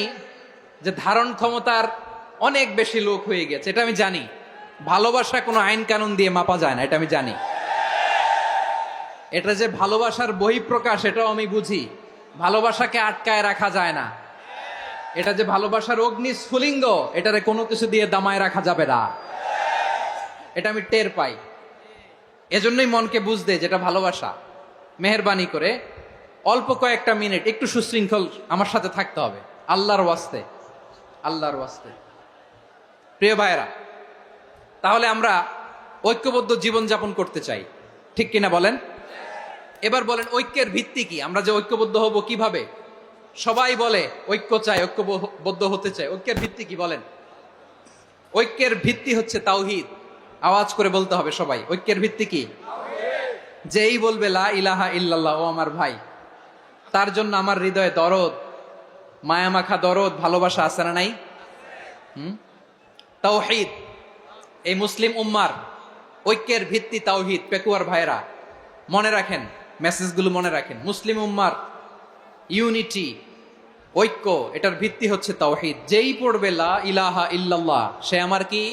যে ধারণ ক্ষমতার অনেক বেশি লোক হয়ে গেছে, এটা আমি জানি। ভালোবাসা কোনো আইন কানুন দিয়ে মাপা যায় না, এটা আমি জানি। এটা যে ভালোবাসার বহিঃপ্রকাশ এটাও আমি বুঝি, ভালোবাসাকে আটকায় রাখা যায় না। এটা যে ভালোবাসার অগ্নি স্ফুলিঙ্গ, এটারে কোনো কিছু দিয়ে দামায় রাখা যাবে না, এটা আমি টের পাই। এজন্যই মনকে বুঝতে যেটা ভালোবাসা। মেহেরবানি করে অল্প কয়েকটা মিনিট একটু সুশৃঙ্খল আমার সাথে থাকতে হবে, আল্লাহর ওয়াস্তে, আল্লাহর ওয়াস্তে। প্রিয় ভাইরা, তাহলে আমরা ঐক্যবদ্ধ জীবনযাপন করতে চাই, ঠিক কিনা বলেন? এবার বলেন ঐক্যের ভিত্তি কি? আমরা যে ঐক্যবদ্ধ হব কিভাবে? সবাই বলে ঐক্য চাই, ঐক্যবদ্ধ হতে চাই। ঐক্যের ভিত্তি কি বলেন? ঐক্যের ভিত্তি হচ্ছে তাওহীদ। আওয়াজ করে বলতে হবে সবাই, ঐক্যের ভিত্তি কি? যেই বলবে লা ইলাহা ইল্লাল্লাহ, ও আমার ভাই, তার জন্য আমার হৃদয়ে দরদ, মায়ামাখা দরদ, ভালোবাসা আছে না নাই? তাওহীদ, এই মুসলিম উম্মার ঐক্যের ভিত্তি তাওহীদ। পেকুয়ার ভাইরা মনে রাখেন, মেসেজগুলো মনে রাখেন। মুসলিম উম্মার ইউনিটি, ঐক্য, এটার ভিত্তি হচ্ছে তাওহীদ। যেই পড়বে লা ইলাহা ইল্লাল্লাহ, সে আমার কি?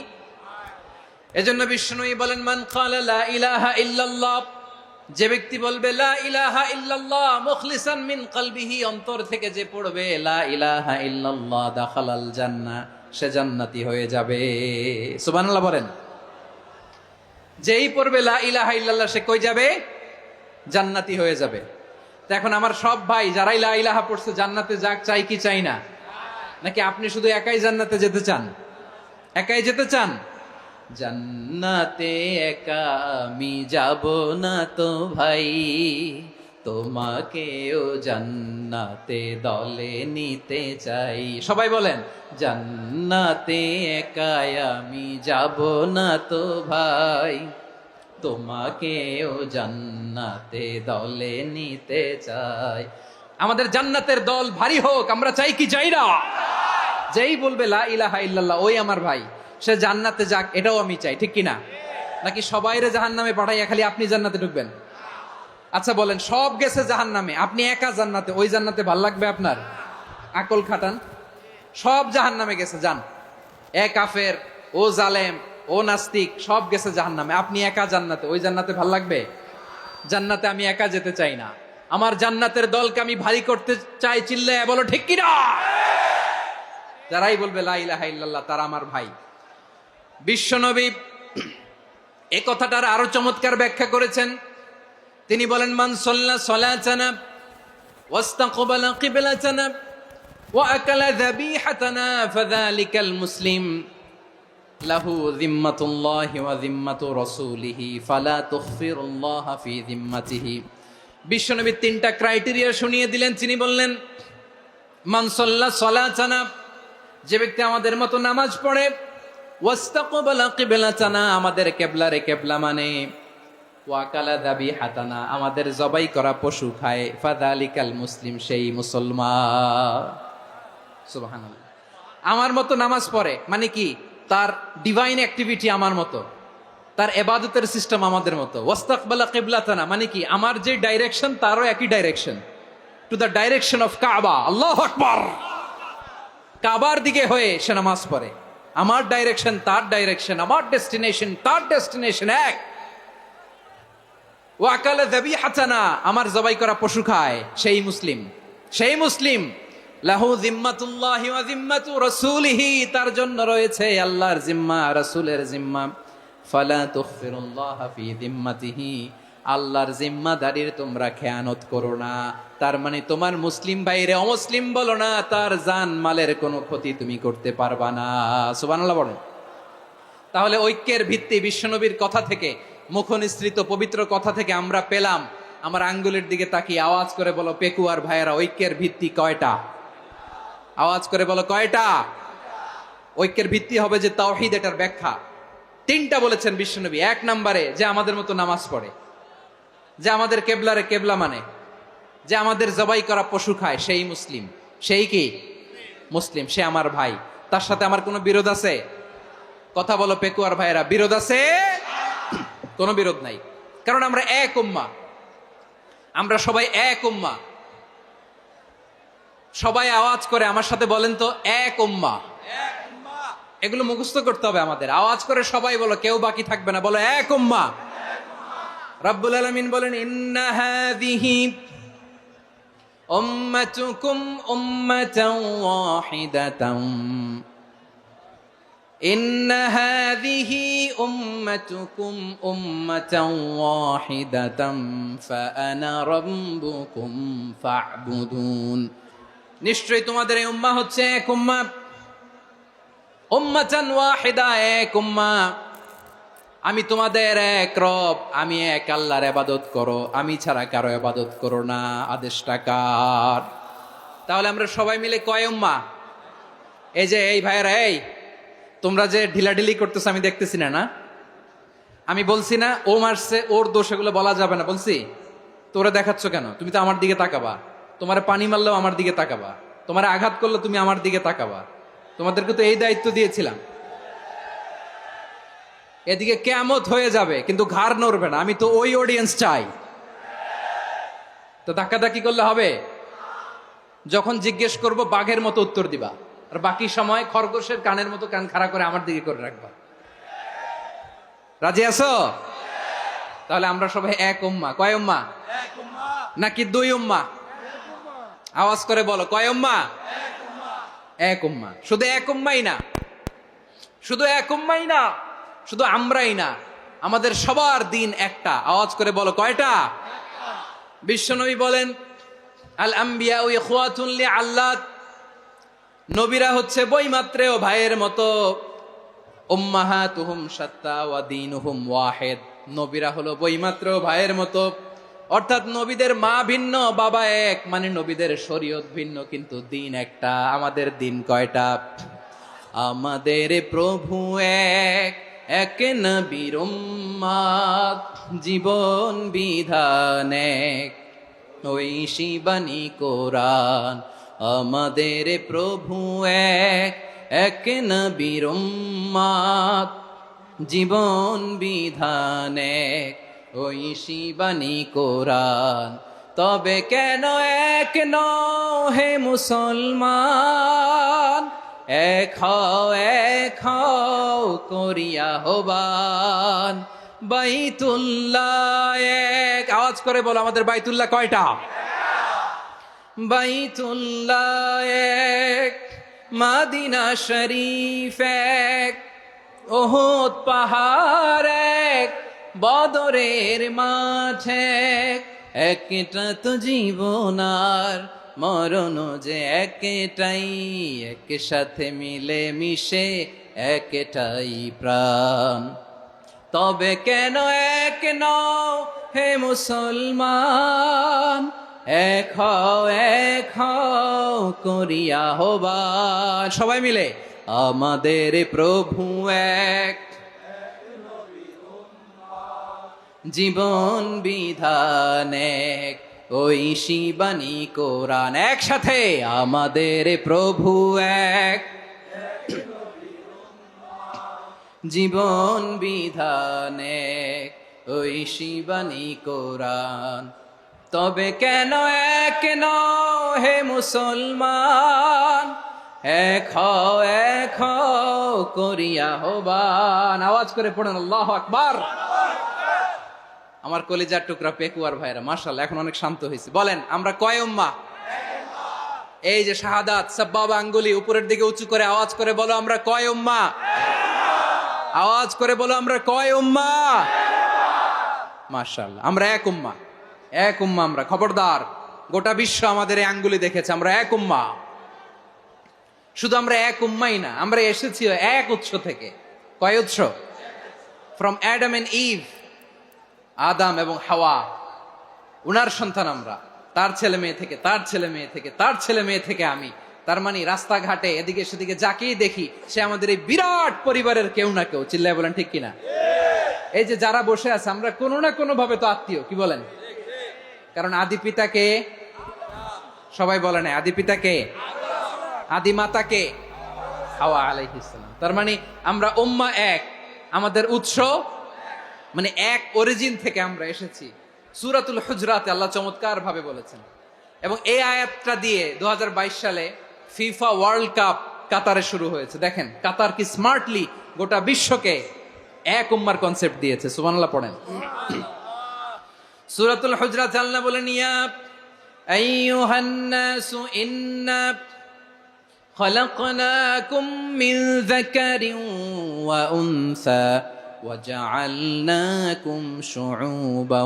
এজন্য বিষ্ণুই বলেন, মান ক্বালা লা ইলাহা ইল্লাল্লাহ, যে ব্যক্তি বলবে লা ইলাহা ইল্লাল্লাহ মুখলিসান মিন কলবিহি, অন্তর থেকে যে পড়বে লা ইলাহা ইল্লাল্লাহ, দাখালাল জান্নাহ, সে জান্নাতি হয়ে যাবে। সুবহানাল্লাহ বলেন। যেই পড়বে লা ইলাহা ইল্লাল্লাহ, সে কই যাবে? জান্নাতি হয়ে যাবে। তো এখন আমার সব ভাই যারাই লা ইলাহা পড়ছে জান্নাতে যাক, চাই কি চাই না? নাকি আপনি শুধু একাই জান্নাতে যেতে চান? একাই যেতে চান? জান্নাতে একা আমি যাব না তো ভাই, তোমাকেও জান্নাতে দলে নিতে চাই। সবাই বলেন, জান্নাতে একা আমি যাব না তো ভাই, তোমাকেও জান্নাতে দলে নিতে চাই। আমাদের জান্নাতের দল ভারী হোক, আমরা চাই কি চাই না? যেই বলবে লা ইলাহা ইল্লাল্লাহ, ওই আমার ভাই, সে জান্নাতে যাক, এটাও আমি চাই, ঠিক কিনা? নাকি সবাইরে জাহান্নামে পাঠাইয়া খালি আপনি জান্নাতে ঢুকবেন? আচ্ছা বলেন, সব গেছে জাহান্নামে, আপনি একা জান্নাতে, ওই জান্নাতে ভাল লাগবে আপনার? আকল খাটান। সব জাহান্নামে গেছে, যান। এ কাফের, ও জালেম, ও নাস্তিক, সব গেছে জাহান্নামে, আপনি একা জান্নাতে, ওই জান্নাতে ভাল লাগবে? জান্নাতে আমি একা যেতে চাই না, আমার জান্নাতের দলকে আমি ভারী করতে চাই। চিল্লায় বলো ঠিক কিনা? যারাই বলবে লা ইলাহা ইল্লাল্লাহ, তারা আমার ভাই। বিশ্বনবী এই কথাটার আরো চমৎকার ব্যাখ্যা করেছেন। তিনি বলেন, মান সাল্লা সালাতানা ওয়াস্তাকবালা কিবলাতানা ওয়া আকালা যাবিহাতানা ফাযালিকাল মুসলিম লাহু যিম্মাতুল্লাহি ওয়া যিম্মাতু রাসূলিহি ফালা তুখফিরুল্লাহা ফি যিম্মাতিহি। বিশ্বনবী তিনটা ক্রাইটেরিয়া শুনিয়ে দিলেন। তিনি বললেন, মান সাল্লা সালাতানা, যে ব্যক্তি আমাদের মতো নামাজ পড়ে, ওয়াস্তাকবালা কিবলাতানা, আমাদের কিবলারে কিবলা মানে, ওয়া আকালা যাবিহাতানা, আমাদের জবাই করা পশু খায়, ফাযালিকাল মুসলিম, সেই মুসলমান। সুবহানাল্লাহ। আমার মতো নামাজ পড়ে মানে কি? তার ডিভাইন অ্যাক্টিভিটি আমার মতো, তার ইবাদতের সিস্টেম আমাদের মতো। ওয়াস্তাকবালা কিবলাতানা মানে কি? আমার যে ডাইরেকশন তারও একই direction, to the direction of কাবা। আল্লাহু আকবার। কাবার দিকে হয়ে সে নামাজ পড়ে। আমার ডাইরেকশন তার ডাইরেকশন, আমার ডেস্টিনেশন তার ডেস্টিনেশন এক। ওয়াকালা যাবিহাতানা, আমার জবাই করা পশু খায়, সেই মুসলিম। সেই মুসলিম লাহু জিম্মাতুল্লাহি ওয়া জিম্মাতু রাসূলিহি, তার জন্য রয়েছে আল্লাহর জিম্মা, রাসূলের জিম্মা। ফালা তুখফিরুল্লাহ ফি জিম্মাতিহি, আল্লাহর জিম্মাদারির তোমরা খেয়ানত করো না। তার মানে তোমার মুসলিম ভাইরে অমুসলিম বলো না, তার জান মালের কোনো ক্ষতি তুমি করতে পারবা না। সুবহানাল্লাহ বলেন। তাহলে ঐক্যের ভিত্তি বিশ্বনবীর কথা থেকে, মুখনিসৃত পবিত্র কথা থেকে আমরা পেলাম। আমার আঙ্গুলের দিকে তাকিয়ে আওয়াজ করে বলো পেকুয়ার ভাইয়েরা, ঐক্যের ভিত্তি কয়টা? আওয়াজ করে বলো কয়টা? ঐক্যের ভিত্তি হবে যে তাওহীদ, এটার ব্যাখ্যা। তিনটা বলেছেন বিশ্বনবী। এক নম্বরে, যে আমাদের মতো নামাজ পড়ে, যে আমাদের কেবলারে কেবলা মানে, যে আমাদের জবাই করা পশু খায়, সেই মুসলিম। সেই কি মুসলিম? সে আমার ভাই। তার সাথে আমার কোনো বিরোধ আছে? কথা বলো পেকুয়ার ভাইয়েরা, বিরোধ আছে? কোনো বিরোধ নাই, কারণ আমরা এক উম্মাহ। আমরা সবাই এক উম্মাহ। সবাই আওয়াজ করে আমার সাথে বলেন তো, এক উম্মাহ। এগুলো মুখস্থ করতে হবে আমাদের। আওয়াজ করে সবাই বলো, কেউ বাকি থাকবে না, বলো এক উম্মাহ। রব্বুল আলামিন বলেন, ইন্না হাযিহি উম্মাতুকুম উম্মাতান ওয়াহিদাতান, ইন্না হাযিহি উম্মাতুকুম উম্মাতান ওয়াহিদাতান ফাআনা রাব্বুকুম ফা'বুদুন। নিশ্চয়ই তোমাদের এই উম্মাহ হচ্ছে এক উম্মাহ। উম্মাতান ওয়াহিদা, এক উম্মাহ। আমি তোমাদের এক রব, আমি এক আল্লাহর ইবাদত করো, আমি ছাড়া কারো ইবাদত করো না। আদেশটা কার? তাহলে আমরা সবাই মিলে কয় উম্মাহ? এই যে এই ভাইয়েরা, এই তোমরা যে ঢিলাঢিলি করতেছো আমি দেখতেছি না। না, আমি বলছি না ও মারছে, ওর দোষ, এগুলো বলা যাবে না। বলছি তোরা দেখাচ্ছ কেন? তুমি তো আমার দিকে তাকাবা। তোমার পানি মারলেও আমার দিকে তাকাবা, তোমার আঘাত করলে তুমি আমার দিকে তাকাবা। তোমাদেরকে তো এই দায়িত্ব দিয়েছিলাম। এদিকে কিয়ামত হয়ে যাবে কিন্তু ঘাড় নড়বে না। আমি তো ওই অডিয়েন্স চাই। তো ধাক্কাধাক্কি করলে হবে? যখন জিজ্ঞেস করব বাঘের মতো উত্তর দিবা, আর বাকি সময় খরগোশের কানের মতো কান খাড়া করে আমার দিকে করে রাখবা। রাজি আছো? তাহলে আমরা সবাই এক উম্মাহ। কয় উম্মাহ? নাকি দুই উম্মাহ? আওয়াজ করে বলো, কয় উম্মাহ? এক উম্মাহ। শুধু এক উম্মাই না, শুধু এক উম্মাই না, শুধু আমরাই না, আমাদের সবার দিন একটা। আওয়াজ করে বলো কয়টা? বিশ্বনবী বলেন, আল আম্বিয়া ইখওয়াতুন লিআল্লাত, নবীরা হচ্ছে বৈমাত্রেয় ভাইয়ের মতো। উম্মাহাতুহুম শাত্তা ওয়া দীনুহুম ওয়াহিদ, নবীরা হলো বৈমাত্রেয় ভাইয়ের মতো। অর্থাৎ নবীদের মা ভিন্ন, বাবা এক, মানে নবীদের শরীয়ত ভিন্ন, কিন্তু দিন একটা। আমাদের দিন কয়টা? আমাদের প্রভু এক, এক নবীর উম্মাত, জীবন বিধান এক, ঐশী বাণী কোরআন। আমাদের প্রভু এক, এক নবীর উম্মাত, জীবন বিধান এক, ঐশী বাণী কোরআন। তবে কেন এক নও হে মুসলমান? এক হও করিয়া হবান। বাইতুল্লাহ এক। আওয়াজ করে বলো, আমাদের বাইতুল্লাহ কয়টা? বাইতুল্লাহ এক, মাদিনা শরীফ এক, ওহদ পাহাড় এক, বদরের মাঠ এক। একটা তো জীবন আর মরণ যে একটাই, একসাথে মিলে মিশে একটাই প্রাণ। তবে কেন এক নও হে মুসলমান? এক হও করিয়া হবান। সবাই মিলে, আমাদের প্রভু এক, জীবন বিধান এক, ঐশী বাণী কোরআন। একসাথে, আমাদের প্রভু এক, জীবন বিধান এক, ঐশী বাণী কোরআন। তবে কেন এক নও হে মুসলমান? এক হও করিয়া হবান। আওয়াজ করে পড়েন আল্লাহু আকবার। আমার কলিজার টুকরা পেকুয়ার ভাইরা মাশাআল্লাহ এখন অনেক শান্ত হয়েছে। বলেন আমরা কয় উম্মাহ? এই যে শাহাদাত সাব্বাবা আঙ্গুলি উপরের দিকে উঁচু করে আওয়াজ করে বলো আমরা কয় উম্মাহ? আওয়াজ করে বলো আমরা কয় উম্মাহ? মাশাআল্লাহ আমরা এক উম্মাহ, এক উম্মাহ আমরা। খবরদার, গোটা বিশ্ব আমাদের এই আঙ্গুলি দেখেছে, আমরা এক উম্মাহ। শুধু আমরা এক উম্মাই না, আমরা এসেছি এক উৎস থেকে। কয় উৎস? ফ্রম অ্যাডাম এন্ড ইভ, আদাম এবং হাওয়া, উনার সন্তান আমরা। তার ছেলে মেয়ে থেকে, তার ছেলে মেয়ে থেকে, তার ছেলে মেয়ে থেকে আমি। তার মানে রাস্তাঘাটে এদিকে সেদিকে যাকেই দেখি সে আমাদের এই বিরাট পরিবারের কেউ না কেউ। চিল্লায় বলেন ঠিক কিনা? এই যে যারা বসে আছে আমরা কোনো না কোনো ভাবে তো আত্মীয়, কি বলেন? কারণ আদি পিতাকে সবাই বলে না, আদি পিতাকে, আদি মাতাকে হাওয়া আলাইহিস সালাম। তার মানে আমরা উম্মাহ এক, আমাদের উৎস মানে এক অরিজিন থেকে আমরা এসেছি। সূরাতুল হুজরাতে আল্লাহ চমৎকার ভাবে বলেছেন। এবং এই আয়াতটা দিয়ে 2022 সালে ফিফা ওয়ার্ল্ড কাপ কাতারে শুরু হয়েছে। দেখেন কাতার কি স্মার্টলি গোটা বিশ্বকে এক উম্মার কনসেপ্ট দিয়েছে। সুবহানাল্লাহ পড়েন। সূরাতুল হুজরাত আল্লাহ বলেন, ইয়া আইয়ুহান নাসু ইন্না খলাকনাকুম মিন যাকারিন ওয়া উনসা وجعلناكم شعوبا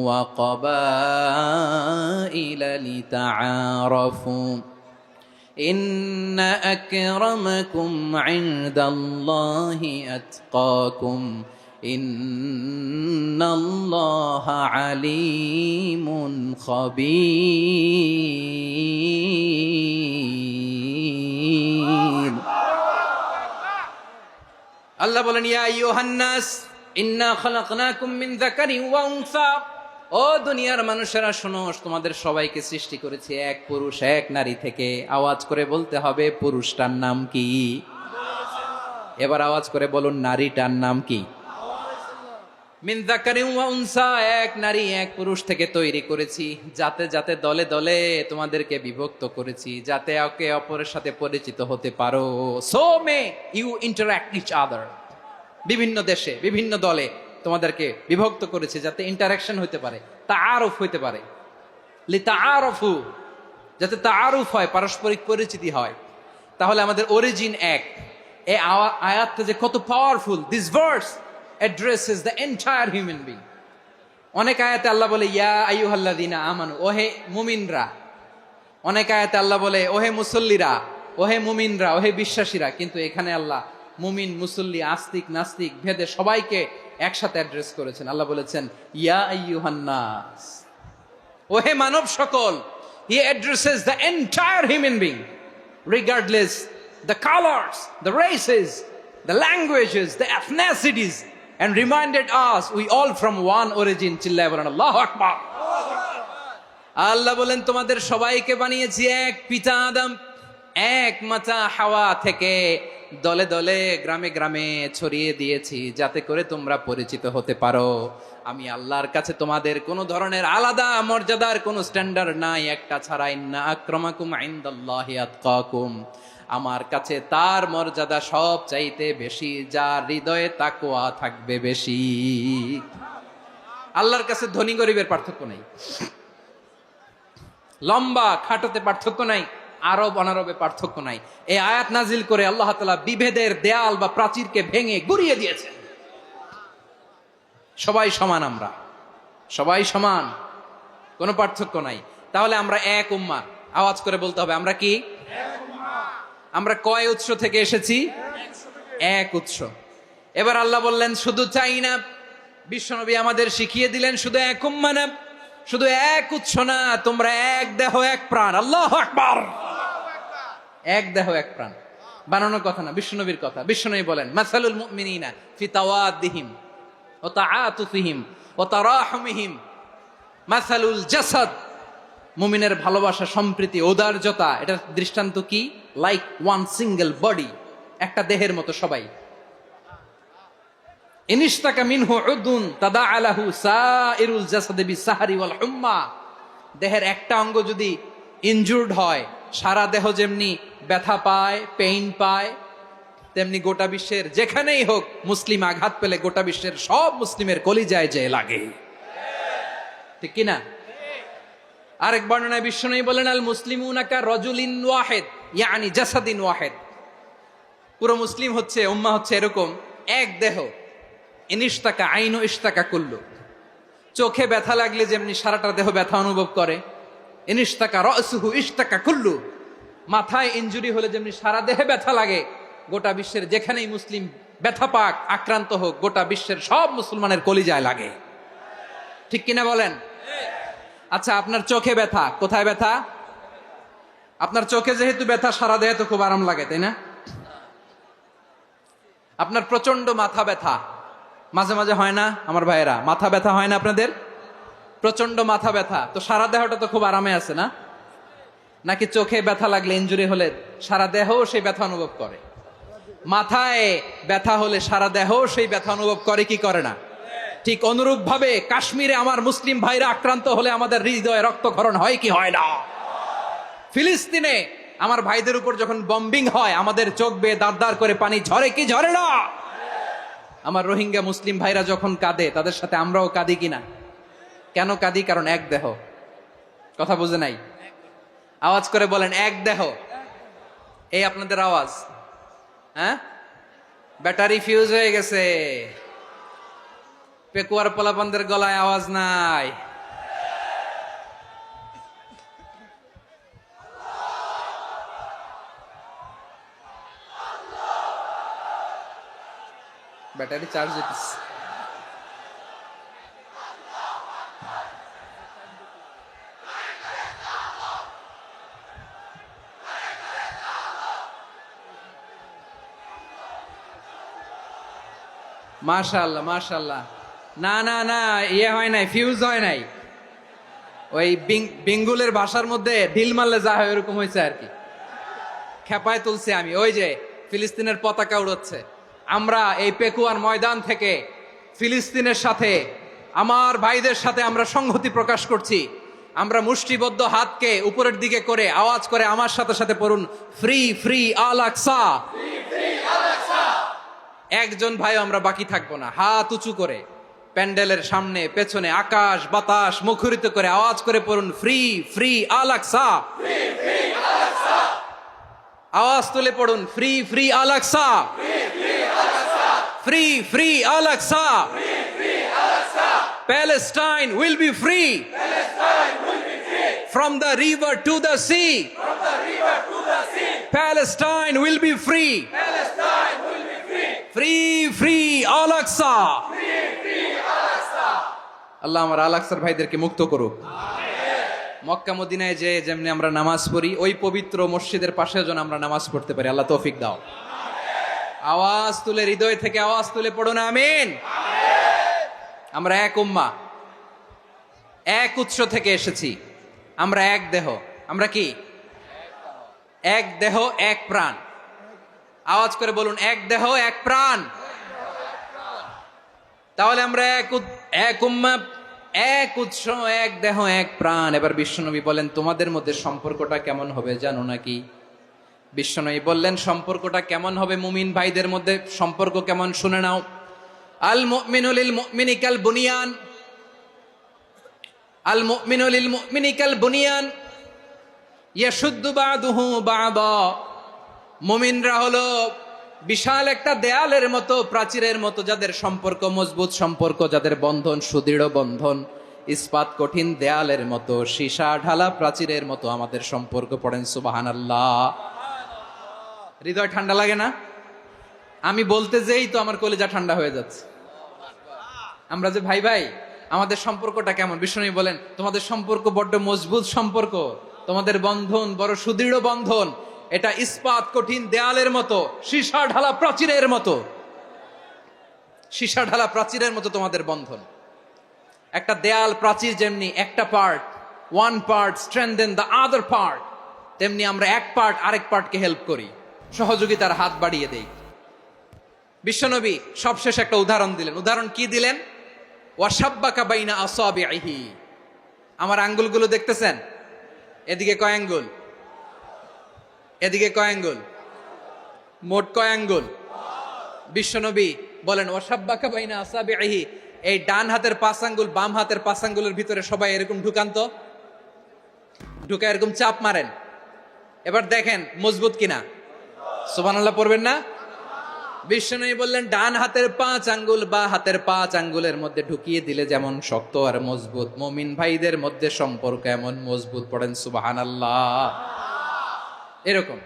وقبائل لتعارفوا إن أكرمكم عند الله أتقاكم إن الله عليم خبير। আল্লাহ বলেন, ইয়া আইয়ুহান নাস ইন্না খলাকনাকুম মিন যাকারিন ওয়া উনসা। ও দুনিয়ার মানুষেরা শোনো, তোমাদের সবাইকে সৃষ্টি করেছি এক পুরুষ এক নারী থেকে। আওয়াজ করে বলতে হবে পুরুষটার নাম কি? এবার আওয়াজ করে বলুন নারীটার নাম কি? মিন যাকারিন ওয়া উনসা, এক নারী এক পুরুষ থেকে তৈরি করেছি। যাতে যাতে দলে দলে তোমাদেরকে বিভক্ত করেছি, যাতে একে অপরের সাথে পরিচিত হতে পারো। So may you interact each other. বিভিন্ন দেশে বিভিন্ন দলে তোমাদেরকে বিভক্ত করেছি যাতে ইন্টারাকশন হতে পারে, তাআরুফ হতে পারে। লিতাআরফু, যাতে তাআরুফ হয়, পারস্পরিক পরিচিতি হয়। তাহলে আমাদের অরিজিন এক। এই আয়াতটা যে কত powerful. This verse addresses the entire human being. অনেক আয়াতে আল্লাহ বলে ইয়া আইয়ুহাল্লাযীনা আমানু, ওহে মুমিনরা। অনেক আয়াতে আল্লাহ বলে ওহে মুসল্লিরা, ওহে মুমিনরা, ওহে বিশ্বাসীরা। কিন্তু এখানে আল্লাহ মুমিন মুসল্লি আস্তিক নাস্তিক ভেদে সবাইকে একসাথে অ্যাড্রেস করেছেন। আল্লাহ বলেছেন ইয়া আইয়ুহান নাস, ওহে মানব সকল। He addresses the entire human being regardless the colors, the races, the languages, the ethnicities, and reminded us we all from one origin. চিল্লায় বলেন আল্লাহু আকবার। আল্লাহ বলেন তোমাদের সবাইকে বানিয়েছি এক পিতা আদম, এক মাতা হাওয়া থেকে। দলে দলে গ্রামে গ্রামে ছড়িয়ে দিয়েছি যাতে করে তোমরা পরিচিত হতে পারো। আমি আল্লাহর কাছে তোমাদের কোনো ধরনের আলাদা মর্যাদার কোনো স্ট্যান্ডার্ড নাই একটা ছাড়া। ইন্না আক্রামাকুম ইনদাল্লাহি আতকাকুম, আমার কাছে তার মর্যাদা সব চাইতে বেশি যার হৃদয়ে তাকওয়া থাকবে বেশি। আল্লাহর কাছে ধনী গরিবের পার্থক্য নাই, লম্বা খাটোতে পার্থক্য নাই, আরব অনারবে পার্থক্য নাই। এই আয়াত নাজিল করে আল্লাহ তাআলা বিভেদের দেয়াল বা প্রাচীরকে ভেঙে গুড়িয়ে দিয়েছেন। সবাই সমান, আমরা সবাই সমান, কোনো পার্থক্য নাই। তাহলে আমরা এক উম্মাহ। আওয়াজ করে বলতে হবে আমরা কি? আমরা কয় উৎস থেকে এসেছি? এক উৎস। এবার আল্লাহ বললেন শুধু চাই না, বিশ্বনবী আমাদের শিখিয়ে দিলেন শুধু এক উম্মাহ না, শুধু এক উৎস না, তোমরা এক দেহ এক প্রাণ। আল্লাহু আকবার। এক দেহ এক প্রাণ বানানোর কথা না, বিশ্বনবীর কথা। বিশ্বনবী বলেন মাসালুল মুমিনিনা ফি তাওয়াদ্দিহিম ওয়া তাআতুফিহিম ওয়া তারাহুমিহিম মাসালুল জাসাদ। মুমিনের ভালোবাসা, সম্প্রীতি, ঔদার্যতা, এটার দৃষ্টান্ত কি? লাইক ওয়ান সিঙ্গেল বডি, একটা দেহের মতো সবাই। ইনিশতাকা মিনহু উদুন তাদাআ লাহু সাইরুল জাসাদি বিসাহরি ওয়াল হুম্মা। দেহের একটা অঙ্গ যদি ইনজুর্ড হয়, সারা দেহ যেমনি ব্যথা পায়, পেইন পায়, তেমনি গোটা বিশ্বের যেখানেই হোক মুসলিম আঘাত পেলে গোটা বিশ্বের সব মুসলিমের কলিজায় যে লাগে। ঠিক কিনা? আরেক বর্ণনায় বিশ্বনবী বলেন, আল মুসলিমুনা কা রাজুলিন ওয়াহিদ ইয়ানি জাসাদিন ওয়াহিদ। পুরো মুসলিম হচ্ছে, উম্মাহ হচ্ছে এরকম এক দেহ। ইনিশতাকা আইনু ইশতাকা কুল্লু। চোখে ব্যথা লাগলে যেমনি সারাটা দেহ ব্যথা অনুভব করে, ইনিশতাকা রাসুহু ইশতাকা কুল্লু। মাথায় ইনজুরি হলে যেমনি সারা দেহে ব্যথা লাগে, গোটা বিশ্বের যেখানেই মুসলিম ব্যথা পাক, আক্রান্ত হোক, গোটা বিশ্বের সব মুসলমানের কলিজায় লাগে। ঠিক কিনা বলেন? আচ্ছা, আপনার চোখে ব্যথা, কোথায় ব্যথা? আপনার চোখে যেহেতু ব্যথা, সারা দেহে তো খুব আরাম লাগে, তাই না? আপনার প্রচন্ড মাথা ব্যথা মাঝে মাঝে হয় না আমার ভাইয়েরা? মাথা ব্যথা হয় না আপনাদের? প্রচন্ড মাথা ব্যথা, তো সারা দেহটা তো খুব আরামে আছে না? নাকি চোখে ব্যথা লাগলে, ইনজুরি হলে সারা দেহ সেই ব্যথা অনুভব করে? মাথায় ব্যথা হলে সারা দেহ সেই ব্যথা অনুভব করে কি করে না? ঠিক অনুরূপ ভাবে কাশ্মীরে আমার মুসলিম ভাইরা আক্রান্ত হলে আমাদের হৃদয়ে রক্তক্ষরণ হয় কি হয় না? ফিলিস্তিনে আমার ভাইদের উপর যখন বম্বিং হয়, আমাদের চোখ বেয়ে দাঁড় দাঁড় করে পানি ঝরে কি ঝরে না? আমার রোহিঙ্গা মুসলিম ভাইরা যখন কাঁদে, তাদের সাথে আমরাও কাঁদি কিনা? কেন কাঁদি? কারণ এক দেহ। কথা বুঝে নাই? আওয়াজ করে বলেন, এক দেহ। এই আপনাদের আওয়াজ, হ্যাঁ? ব্যাটারি ফিউজ হয়ে গেছে, পেকুয়ার পোলাপানদের গলায় আওয়াজ নাই। ব্যাটারি চার্জ হইতেছে। মাশাআল্লাহ মাশাআল্লাহ। না না না, ইয়ে হয় নাই, ফিউজ হয় নাই। ওই বেঙ্গুলের ভাষার মধ্যে ঢিল মারলে যা হয় এরকম হয়েছে আর কি। খেপায় তুলছে আমি। ওই যে ফিলিস্তিনের পতাকা উড়াচ্ছে, আমরা এই পেকুয়ার ময়দান থেকে ফিলিস্তিনের সাথে, আমার ভাইদের সাথে আমরা সংহতি প্রকাশ করছি। আমরা মুষ্টিবদ্ধ হাতকে উপরের দিকে করে আওয়াজ করে আমার সাথে সাথে পড়ুন, ফ্রি ফ্রি আল আকসা। একজন ভাই আমরা বাকি থাকবো না। হাত উঁচু করে প্যান্ডেলের সামনে পেছনে আকাশ বাতাস মুখরিত করে আওয়াজ করে পড়ুন, ফ্রি ফ্রি আল আকসা। আওয়াজ তুলে পড়ুন, free free Al Aqsa, free free Al Aqsa. Palestine will be free from the river to the sea. Palestine will be free. Free free Al Aqsa. আল্লাহ আমার আল আকসার ভাইদেরকে মুক্ত করুক। মক্কা মদিনায় যে যেমনি আমরা নামাজ পড়ি, ওই পবিত্র মসজিদের পাশে যেন আমরা নামাজ পড়তে পারি। আল্লাহ তৌফিক দাও। আওয়াজ তুলে, হৃদয় থেকে আওয়াজ তুলে পড়ুন আমিন। আমরা এক উম্মাহ, এক উৎস থেকে এসেছি। আমরা এক দেহ। আমরা কি? এক দেহ এক প্রাণ। আওয়াজ করে বলুন, এক দেহ এক প্রাণ। তাহলে আমরা এক উম্মাহ, এক উৎস, এক দেহ এক প্রাণ। এবার বিশ্বনবী বলেন, তোমাদের মধ্যে সম্পর্কটা কেমন হবে জানো নাকি? বিশ্বনবী বললেন, সম্পর্কটা কেমন হবে মুমিন ভাইদের মধ্যে? সম্পর্ক কেমন শুনে নাও। আল মুমিনু লিল মুমিনি কাল বুনিয়ান, আল মুমিনু লিল মুমিনি কাল বুনিয়ান ইয়াশুদ্দু বাদুহু বাদা। মুমিনরা হলো বিশাল একটা দেয়ালের মতো, প্রাচীরের মতো, যাদের সম্পর্ক মজবুত সম্পর্ক, যাদের বন্ধন সুদৃঢ় বন্ধন, ইস্পাত কঠিন দেয়ালের মতো, সীসা ঢালা প্রাচীরের মতো আমাদের সম্পর্ক। পড়েন সুবহানাল্লাহ। হৃদয় ঠান্ডা লাগে না? আমি বলতে যেই তো আমার কলিজা ঠান্ডা হয়ে যাচ্ছে। আমরা যে ভাই ভাই, আমাদের সম্পর্কটা কেমন? বিষ্ণু বলেন, তোমাদের সম্পর্ক বড্ড মজবুত সম্পর্ক, তোমাদের বন্ধন বড় সুদৃঢ় বন্ধন। এটা ইস্পাত কঠিন দেয়ালের মতো, সীসা ঢালা প্রাচীরের মতো, সীসা ঢালা প্রাচীরের মতো তোমাদের বন্ধন। একটা দেয়াল প্রাচীর যেমনি একটা part, one part strengthen the other part, তেমনি আমরা এক পার্ট আরেক পার্টকে হেল্প করি, সহযোগিতার হাত বাড়িয়ে দেই। বিশ্বনবী সবশেষ একটা উদাহরণ দিলেন। উদাহরণ কি দিলেন? ওয়াসাব্বাকা বাইনা আসাবিহি। আমার আঙ্গুলগুলো দেখতেছেন? এদিকে কয় আঙ্গুল, এদিকে কয় আঙ্গুল, মোট কয় আঙ্গুল? বিশ্বনবী বলেন, ওয়াসাব্বাকা বাইনা আসাবিহি, এই ডান হাতের 5 আঙ্গুল বাম হাতের 5 আঙ্গুলের ভিতরে সবাই এরকম ঢুকান তো, ঢুকে এরকম চাপ মারেন। এবার দেখেন মজবুত কিনা। সুবহানাল্লাহ পড়বেন না? বিষ্ণু বললেন ডান হাতের 5 আঙ্গুল বা হাতের 5 আঙ্গুলের মধ্যে ঢুকিয়ে দিলে যেমন শক্ত আর মজবুত, মুমিন ভাইদের মধ্যে সম্পর্ক এমন মজবুত। পড়েন সুবহানাল্লাহ। এরকম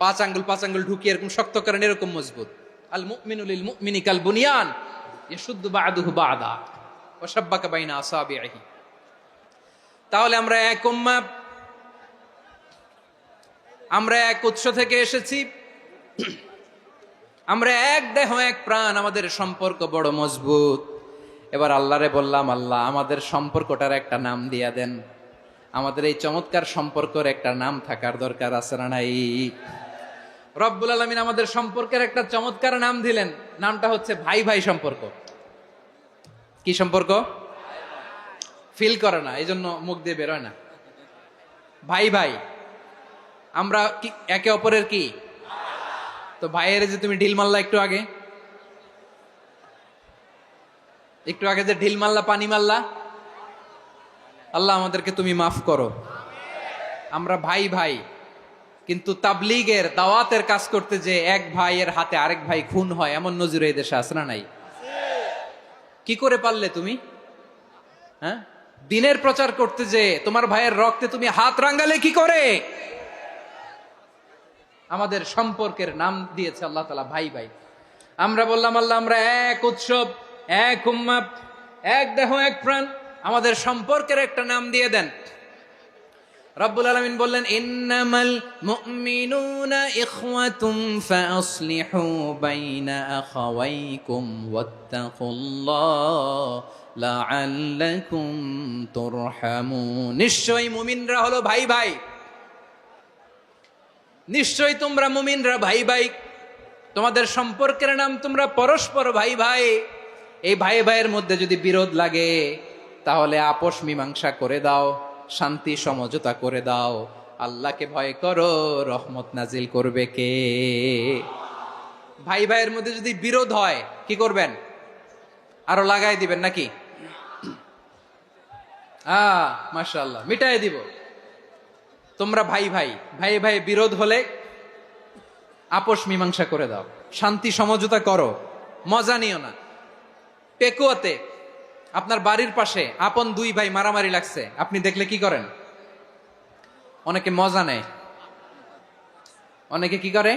5 আঙ্গুল ঢুকিয়ে এরকম শক্ত করেন, এরকম মজবুত। আল মুমিনু লিল মুমিনি কাল বুনিয়ান ইয়াশুদ্দু বা'দুহু বা'দা ওয়া শাব্বাকা বাইনা আসাবিহি। তাহলে আমরা এক উম্মাহ, আমরা এক উৎস থেকে এসেছি, আমরা এক দেহ এক প্রাণ, আমাদের সম্পর্ক বড় মজবুত। এবার আল্লাহরে বললাম, আল্লাহ আমাদের সম্পর্কটার একটা নাম দিয়া দেন। আমাদের এই চমৎকার সম্পর্কের একটা নাম থাকার দরকার আছে না নাই? রব্বুল আলামিন আমাদের সম্পর্কের একটা চমৎকার নাম দিলেন, নামটা হচ্ছে ভাই ভাই সম্পর্ক। কি সম্পর্ক? ফিল করে না, এই জন্য মুখ দিয়ে বেরোয় না। ভাই ভাই, আমরা কি একে অপরের কি? তো ভাইয়ের যে তুমি ঢিল মারলা একটু আগে যে ঢিল মারলা, পানি মারলা, আল্লাহ আমাদেরকে তুমি মাফ করো। আমরা ভাই ভাই, কিন্তু তাবলীগের দাওয়াতের কাজ করতে যে এক ভাইয়ের হাতে আরেক ভাই খুন হয়, এমন নজির এই দেশে আছে না নাই? কি করে পারলে তুমি? হ্যাঁ, দিনের প্রচার করতে যে তোমার ভাইয়ের রক্তে তুমি হাত রাঙ্গালে কি করে? আমাদের সম্পর্কের নাম দিয়েছে আল্লাহ তাআলা ভাই ভাই। আমরা বললাম, আল্লাহ আমরা এক উৎসব, এক উম্মাহ, এক দেহ এক প্রাণ, আমাদের সম্পর্কের একটা নাম দিয়ে দেন। রব্বুল আলামিন বললেন, ইন্নামাল মুমিনুনা ইখওয়াতুম ফাসলিহু বাইনা আখাওয়াইকুম ওয়াত্তাকুল্লাহ লাআল্লাকুম তুরহামুন। নিশ্চয়ই মুমিনরা হলো ভাই ভাই, নিশ্চয়ই তোমরা মুমিনরা ভাই ভাই, তোমাদের সম্পর্কের নাম তোমরা পরস্পর ভাই ভাই। এই ভাই ভাইয়ের মধ্যে যদি বিরোধ লাগে তাহলে আপোষ মীমাংসা করে দাও, শান্তি সমঝোতা করে দাও। আল্লাহকে ভয় করো, রহমত নাজিল করবে কে? ভাই ভাইয়ের মধ্যে যদি বিরোধ হয় কি করবেন? আরো লাগাই দিবেন নাকি? মাশাআল্লাহ, মিটাই দিব। তোমরা ভাই ভাই, ভাই ভাই বিরোধ হলে আপোষ মীমাংসা করে দাও, শান্তি সমঝোতা করো, মজা নিও না। পেকুয়াতে আপনার বাড়ির পাশে আপন দুই ভাই মারামারি লাগছে, আপনি দেখলে কি করেন? অনেকে মজা নেয়, অনেকে কি করে?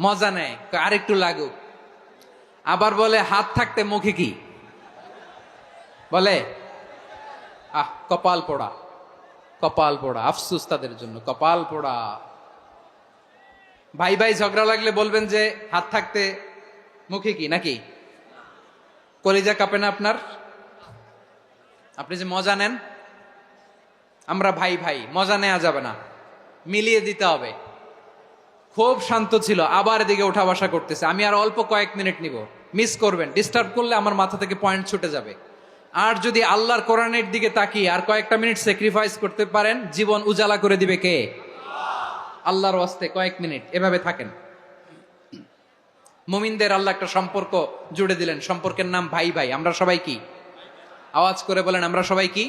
মজা নেয়, আরেকটু লাগুক। আবার বলে হাত থাকতে মুখে কি বলে? কপাল পোড়া, কপাল পোড়া। আফসোস তাদের জন্য, কপাল পোড়া। ভাই ভাই ঝগড়া লাগলে বলবেন যে হাত থাকতে মুখে কি, নাকি? কলিজা কাঁপে না আপনার? আপনি যে মজা নেন। আমরা ভাই ভাই, মজা নেওয়া যাবে না, মিলিয়ে দিতে হবে। খুব শান্ত ছিল, আবার এদিকে ওঠা বসা করতেছে। আমি আর অল্প কয়েক মিনিট নিব, মিস করবেন। ডিস্টার্ব করলে আমার মাথা থেকে পয়েন্ট ছুটে যাবে। আর যদি আল্লাহর কোরআনের দিকে তাকিয়ে আর কয়েকটা মিনিট স্যাক্রিফাইস করতে পারেন, জীবন উজালা করে দিবে কে? আল্লাহর ওয়াস্তে কয়েক মিনিট এভাবে থাকেন। মুমিনদের আল্লাহ একটা সম্পর্ক জুড়ে দিলেন, সম্পর্কের নাম ভাই ভাই। আমরা সবাই কি? আওয়াজ করে বলেন, আমরা সবাই কি?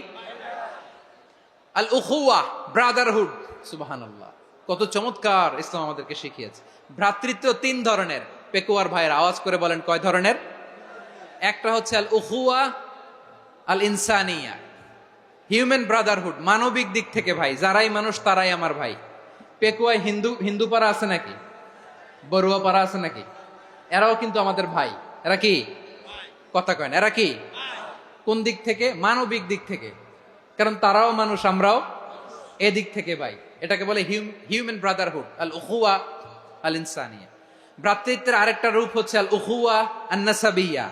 আল উখুয়া, ব্রাদারহুড। সুবহানাল্লাহ, কত চমৎকার ইসলাম আমাদেরকে শিখিয়েছে। ভ্রাতৃত্ব 3 ধরনের। পেকুয়ার ভাইয়ের আওয়াজ করে বলেন, কয় ধরনের? একটা হচ্ছে আল উখুয়া আল ইনসানিয়া, হিউম্যান ব্রাদারহুড, মানবিক দিক থেকে ভাই। যারাই মানুষ তারাই আমার ভাই। পেকুয়ায় হিন্দু পাড়া আছে নাকি? বড়ুয়া পাড়া আছে নাকি? এরাও কিন্তু আমাদের ভাই। এরা কি? কথা কয় না, এরা কি? কোন দিক থেকে? মানবিক দিক থেকে। কারণ তারাও মানুষ, আমরাও এদিক থেকে ভাই। এটাকে বলে হিউম্যান ব্রাদারহুড, আল উখুয়া আল ইনসানিয়া। ভ্রাতৃত্বের আরেকটা রূপ হচ্ছে আল উখুয়া আন নাসাবিয়া,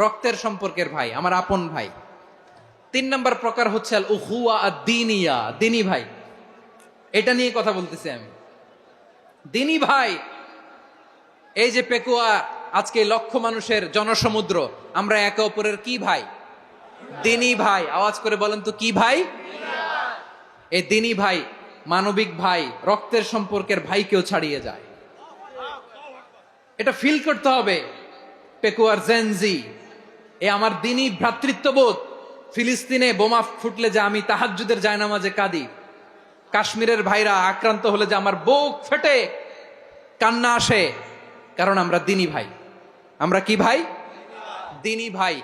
রক্তের সম্পর্কের ভাই, আমার আপন ভাই। 3 নম্বর প্রকার হচ্ছে আল উখুয়া আদ দীনিয়া, দিনী ভাই। এটা নিয়ে কথা বলতেছি আমি। দিনী ভাই, এই যে পেকুয়া আজকে লক্ষ মানুষের জনসমুদ্র, আমরা একে অপরের কি ভাই? দিনী ভাই। আওয়াজ করে বলেন তো, কি ভাই? এই দিনী ভাই, মানবিক ভাই, রক্তের সম্পর্কের ভাইকেও ছাড়িয়ে যায়। এটা ফিল করতে হবে। পেকুয়ার জেনজি, এ আমার দিনই ভ্রাতৃত্ববোধ। ফিলিস্তিনে বোমা ফুটলে যে আমি তাহাজ্জুদের জায়নামাজে কাঁদি, কাশ্মীরের ভাইরা আক্রান্ত হলে যে আমার বুক ফেটে কান্না আসে, কারণ আমরা দিনী ভাই। আমরা কি ভাই? দিনী ভাই।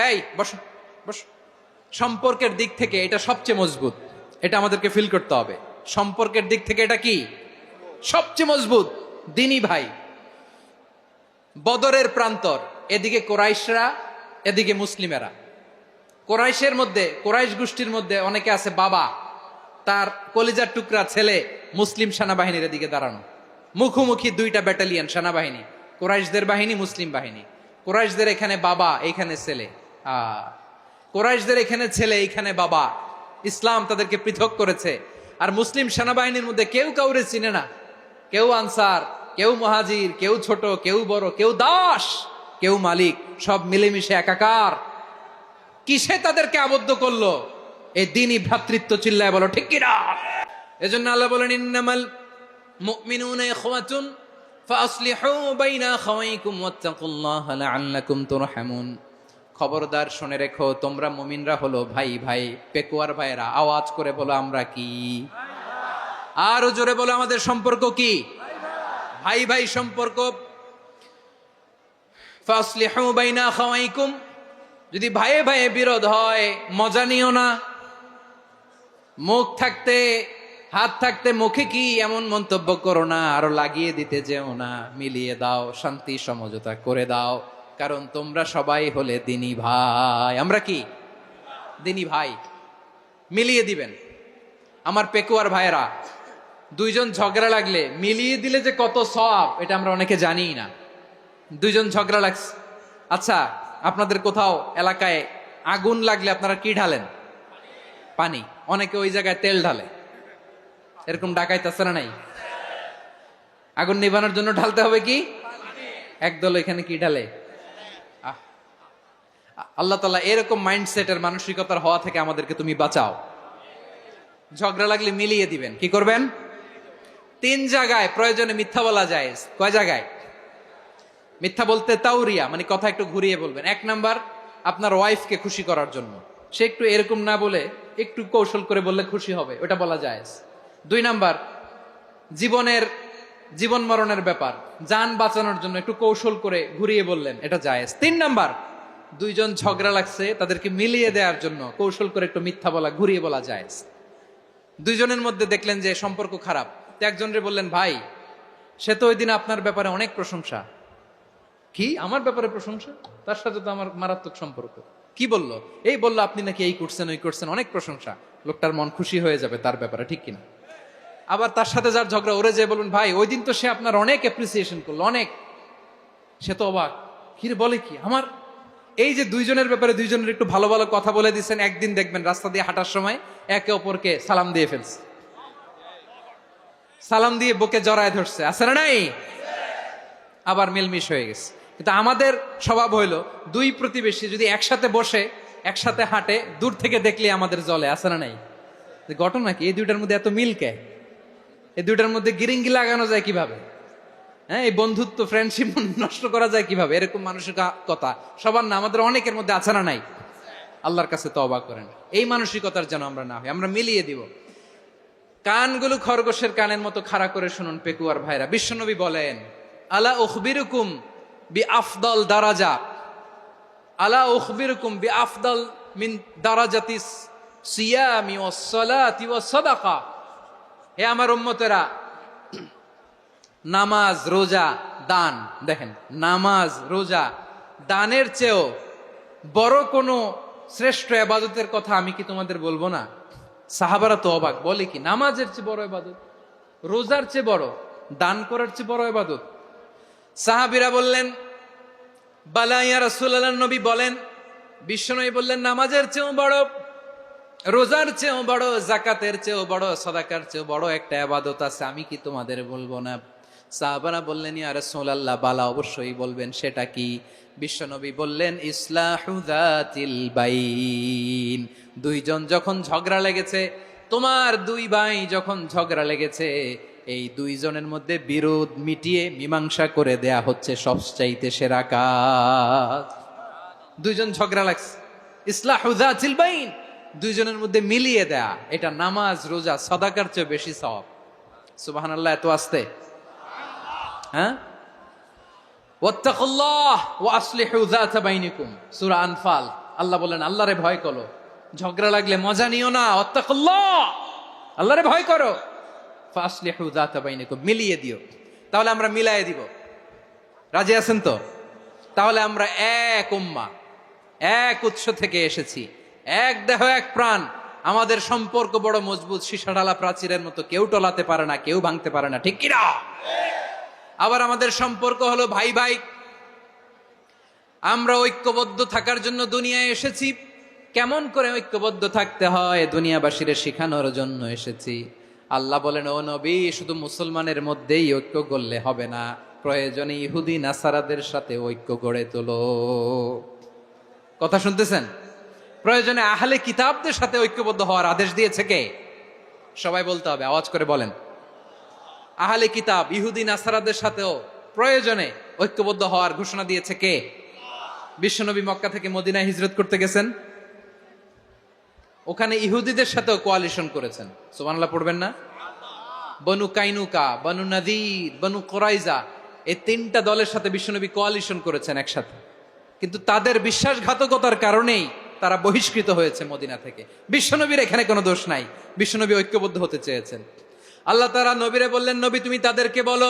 এই বস বস। সম্পর্কের দিক থেকে এটা সবচেয়ে মজবুত, এটা আমাদেরকে ফিল করতে হবে। সম্পর্কের দিক থেকে এটা কি সবচেয়ে মজবুত? দিনী ভাই। বদরের প্রান্তর, এদিকে কোরাইশরা, এদিকে মুসলিমেরা। কোরাইশের মধ্যে, কোরাইশ গোষ্ঠীর মধ্যে অনেকে আছে বাবা, তার কলিজার টুকরা ছেলে মুসলিম সেনাবাহিনীর এদিকে দাঁড়ানো, মুখোমুখি দুইটা ব্যাটালিয়ন সেনাবাহিনী, কোরাইশদের বাহিনী, মুসলিম বাহিনী। কোরাইশদের এখানে বাবা, এইখানে ছেলে। কোরাইশদের এখানে ছেলে, এইখানে বাবা। ইসলাম তাদেরকে পৃথক করেছে। আর মুসলিম সেনাবাহিনীর মধ্যে কেউ কাউরে চিনে না, কেউ আনসার, কেউ মুহাজির, কেউ ছোট, কেউ বড়, কেউ দাস, কেউ মালিক, সব মিলেমিশে একাকার। কিসে তাদেরকে আবদ্ধ করলো? এই দ্বীনি ভ্রাতৃত্ব। চিল্লায় বলো ঠিক কিনা? এজন্য আল্লাহ বলেন, ইন্নামাল মুমিনুনা ইখওয়াতুন ফাসলিহু বাইনা আখাওয়াইকুম ওয়াত্তাকুল্লাহা লাআল্লাকুম তুরহামুন। খবরদার শুনে রেখো, তোমরা মুমিনরা হলো ভাই ভাই। পেকুয়ার ভাইরা আওয়াজ করে বলো আমরা কি? আরো জোরে বলো আমাদের সম্পর্ক কি? ভাই ভাই সম্পর্ক। ফাসলিহু বাইনা আখাওয়াইকুম। যদি ভাইয়ে ভাইয়ে বিরোধ হয়, মজা নিও না। মুখ থাকতে, হাত থাকতে মুখে কি এমন মন্তব্য করো না, আরো লাগিয়ে দিতে যেও না। মিলিয়ে দাও, শান্তি সমঝোতা করে দাও, কারণ তোমরা সবাই হলে দিনী ভাই। আমরা কি? দিনী ভাই। মিলিয়ে দিবেন। আমার পেকুয়ার ভাইয়েরা, দুইজন ঝগড়া লাগলে মিলিয়ে দিলে যে কত সওয়াব, এটা আমরা অনেকে জানি না। দুইজন ঝগড়া লাগছে, আচ্ছা আপনাদের কোথাও এলাকায় আগুন লাগলে আপনারা কি ঢালেন? পানি। অনেকে ওই জায়গায় তেল ঢালে। এরকম ডাকাইতে আছে না নাই? আগুন নিভানোর জন্য ঢালতে হবে কি? একদল এখানে কি ঢালে? আল্লাহ তাআলা এরকম মাইন্ডসেটের, মানসিকতার হওয়া থেকে আমাদেরকে তুমি বাঁচাও। ঝগড়া লাগলে মিলিয়ে দিবেন। কি করবেন? 3 জায়গায় প্রয়োজনে মিথ্যা বলা যায়। কয় জায়গায় মিথ্যা বলতে? তাওরিয়া, মানে কথা একটু ঘুরিয়ে বলবেন। 1 নাম্বার, আপনার ওয়াইফকে খুশি করার জন্য, সে একটু এরকম না বলে একটু কৌশল করে বললে খুশি হবে, ওটা বলা যায়। 2 নাম্বার, জীবন মরণের ব্যাপার, জান বাঁচানোর জন্য একটু কৌশল করে ঘুরিয়ে বললেন, এটা জায়েজ। 3 নাম্বার, দুইজন ঝগড়া লাগছে, তাদেরকে মিলিয়ে দেওয়ার জন্য কৌশল করে একটু মিথ্যা বলা, ঘুরিয়ে বলা জায়েজ। দুইজনের মধ্যে দেখলেন যে সম্পর্ক খারাপ, তো একজনরে বললেন, ভাই সে তো ওই দিন আপনার ব্যাপারে অনেক প্রশংসা। কি? আমার ব্যাপারে প্রশংসা? তার সাথে তো আমার মারাত্মক সম্পর্ক। কি বললো? এই বললো আপনি নাকি এই করছেন, ওই করছেন, অনেক প্রশংসা। লোকটার মন খুশি হয়ে যাবে তার ব্যাপারে, ঠিক কিনা? আবার তার সাথে যার ঝগড়া, ওরে যে বলুন, ভাই ওই দিন তো সে আপনার অনেক অ্যাপ্রিসিয়েশন করলো, অনেক। সে তো অবাক, কি রে বলে কি? আমার এই যে দুইজনের ব্যাপারে দুইজনের একটু ভালো ভালো কথা বলে দিচ্ছেন, একদিন দেখবেন রাস্তা দিয়ে হাঁটার সময় একে অপরকে সালাম দিয়ে ফেলছে, সালাম দিয়ে বুকে জড়ায় ধরছে, আছে না নাই? আবার মিলমিশ হয়ে গেছে। কিন্তু আমাদের স্বভাব হইলো, দুই প্রতিবেশী যদি একসাথে বসে একসাথে হাঁটে, দূর থেকে দেখলে আমাদের জলে, আছে না নাই? ঘটনা কি? এই দুইটার মধ্যে এত মিল কে? এই দুইটার মধ্যে গিরিঙ্গি লাগানো যায় কিভাবে? হ্যাঁ, এই বন্ধুত্ব, ফ্রেন্ডশিপ নষ্ট করা যায় কিভাবে? এরকম মানসিকতা সবার না, আমাদের অনেকের মধ্যে আছে না নাই? আল্লাহর কাছে তওবা করেন, এই মানসিকতার যেন আমরা না হই। আমরা মিলিয়ে দিব। কানগুলো খরগোশের কানের মতো খাড়া করে শুনুন পেকুয়ার ভাইরা। বিশ্বনবী বলেন, আলা উখবিরুকুম বি আফদল দারাজা, আলা উখবিরুকুম বি আফদল মিন দারাজাতিস সিয়ামি ওয়াস সালাতি ওয়াস সাদাকা। হে আমার উম্মতেরা, নামাজ, রোজা, দান, দেখেন নামাজ, রোজা, দানের চেয়েও বড় কোনো শ্রেষ্ঠ ইবাদতের কথা আমি কি তোমাদের বলবো না? সাহাবারা তো অবাক, বলে কি নামাজের চেয়ে বড় ইবাদত, রোজার চেয়ে বড়, দান করার চেয়ে বড় ইবাদত? সাহাবীরা বললেন, বালা ইয়া রাসূলুল্লাহ। নবী বলেন, বিশ্বনবী বললেন, নামাজের চেয়েও বড়, রোজার চেয়েও বড়, যাকাতের চেয়েও বড়, সাদাকার চেয়েও বড় একটা ইবাদত আছে, আমি কি তোমাদের বলবো না? সাহাবারা বললেন, ইয়া রাসূলুল্লাহ, বালা, অবশ্যই বলবেন, সেটা কি? বিশ্বনবী বললেন, ইসলাহু যাতিল বাইন। দুইজন যখন ঝগড়া লেগেছে, তোমার দুই ভাই যখন ঝগড়া লেগেছে, এই দুইজনের মধ্যে বিরোধ মিটিয়ে মীমাংসা করে দেয়া হচ্ছে সবচাইতে সেরা কাজ। দুইজন ঝগড়া লাগছে, ইসলাহু যাতিল বাইন, দুইজনের মধ্যে মিলিয়ে দেয়া, এটা নামাজ রোজা সাদাকার চেয়ে বেশি সওয়াব। সুবহানাল্লাহ, এত আস্তে, হ্যাঁ। ওয়াত্তাকুল্লাহ ওয়া আসলিহু যাতা বাইনিকুম, সূরা আনফাল। আল্লাহ বলেন আল্লাহরে ভয় করো, ঝগড়া লাগলে মজা নিও না। ওয়াত্তাকুল্লাহ, আল্লাহরে ভয় করো। ফাসলিহু যাতা বাইনিকুম, মিলিয়ে দিও। তাহলে আমরা মিলায়ে দিব, রাজি আছেন তো? তাহলে আমরা এক উম্মাহ, এক উৎস থেকে এসেছি, এক দেহ এক প্রাণ। আমাদের সম্পর্ক বড় মজবুত, সীসাঢালা প্রাচীরের মতো, কেউ টলাতে পারে না, কেউ ভাঙতে পারে না, ঠিক কিনা? আবার আমাদের সম্পর্ক হলো ভাই ভাই। আমরা ঐক্যবদ্ধ থাকার জন্য দুনিয়ায় এসেছি। কেমন করে ঐক্যবদ্ধ থাকতে হয় দুনিয়াবাসীর শেখানোর জন্য এসেছি। আল্লাহ বলেন, ও নবী, শুধু মুসলমানের মধ্যেই ঐক্য করলে হবে না, প্রয়োজনে ইহুদি নাসারাদের সাথে ঐক্য গড়ে তোলো। কথা শুনতেছেন? প্রয়োজনে আহলে কিতাবদের সাথে ঐক্যবদ্ধ হওয়ার আদেশ দিয়েছে কে? সবাই বলতে হবে, আওয়াজ করে বলেন। আহলে কিতাব ইহুদি নাসারাদের সাথেও প্রয়োজনে ঐক্যবদ্ধ হওয়ার ঘোষণা দিয়েছে কে? বিশ্বনবী মক্কা থেকে মদিনায় হিজরত করতে গেছেন, ওখানে ইহুদিদের সাথেও কোয়ালিশন করেছেন। সুবহানাল্লাহ পড়বেন না? বনু কাইনুকা, বনু নাদির, বনু কুরাইজা, এই তিনটা দলের সাথে বিশ্বনবী কোয়ালিশন করেছেন একসাথে। কিন্তু তাদের বিশ্বাসঘাতকতার কারণেই তারা বহিষ্কৃত হয়েছে মদিনা থেকে। বিশ্বনবীর এখানে কোনো দোষ নাই, বিশ্বনবী ঐক্যবদ্ধ হতে চেয়েছেন। আল্লাহ তাআলা নবীরে বললেন, নবী তুমি তাদেরকে বলো,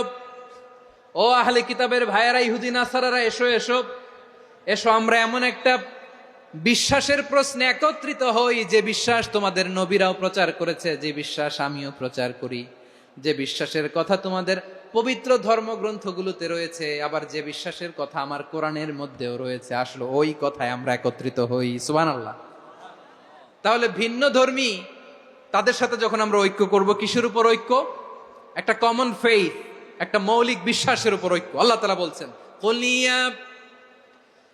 ও আহলে কিতাবের ভাইয়েরা, ইহুদি নাসারারা, এসো এসো এসো, আমরা এমন একটা বিশ্বাসের প্রশ্নে একত্রিত হই যে বিশ্বাস তোমাদের নবীরাও প্রচার করেছে, যে বিশ্বাস আমিও প্রচার করি, যে বিশ্বাসের কথা তোমাদের পবিত্র ধর্মগ্রন্থগুলোতে রয়েছে, আবার যে বিশ্বাসের কথা আমার কোরআনের মধ্যেও রয়েছে। আসলে ওই কথায় আমরা একত্রিত হই। সুবহানাল্লাহ। তাহলে ভিন্ন ধর্মী তাদের সাথে যখন আমরা ঐক্য করব, কিসের উপর ঐক্য? একটা কমন ফেইথ, একটা মৌলিক বিশ্বাসের উপর ঐক্য। আল্লাহ তাআলা বলছেন, কুল ইয়া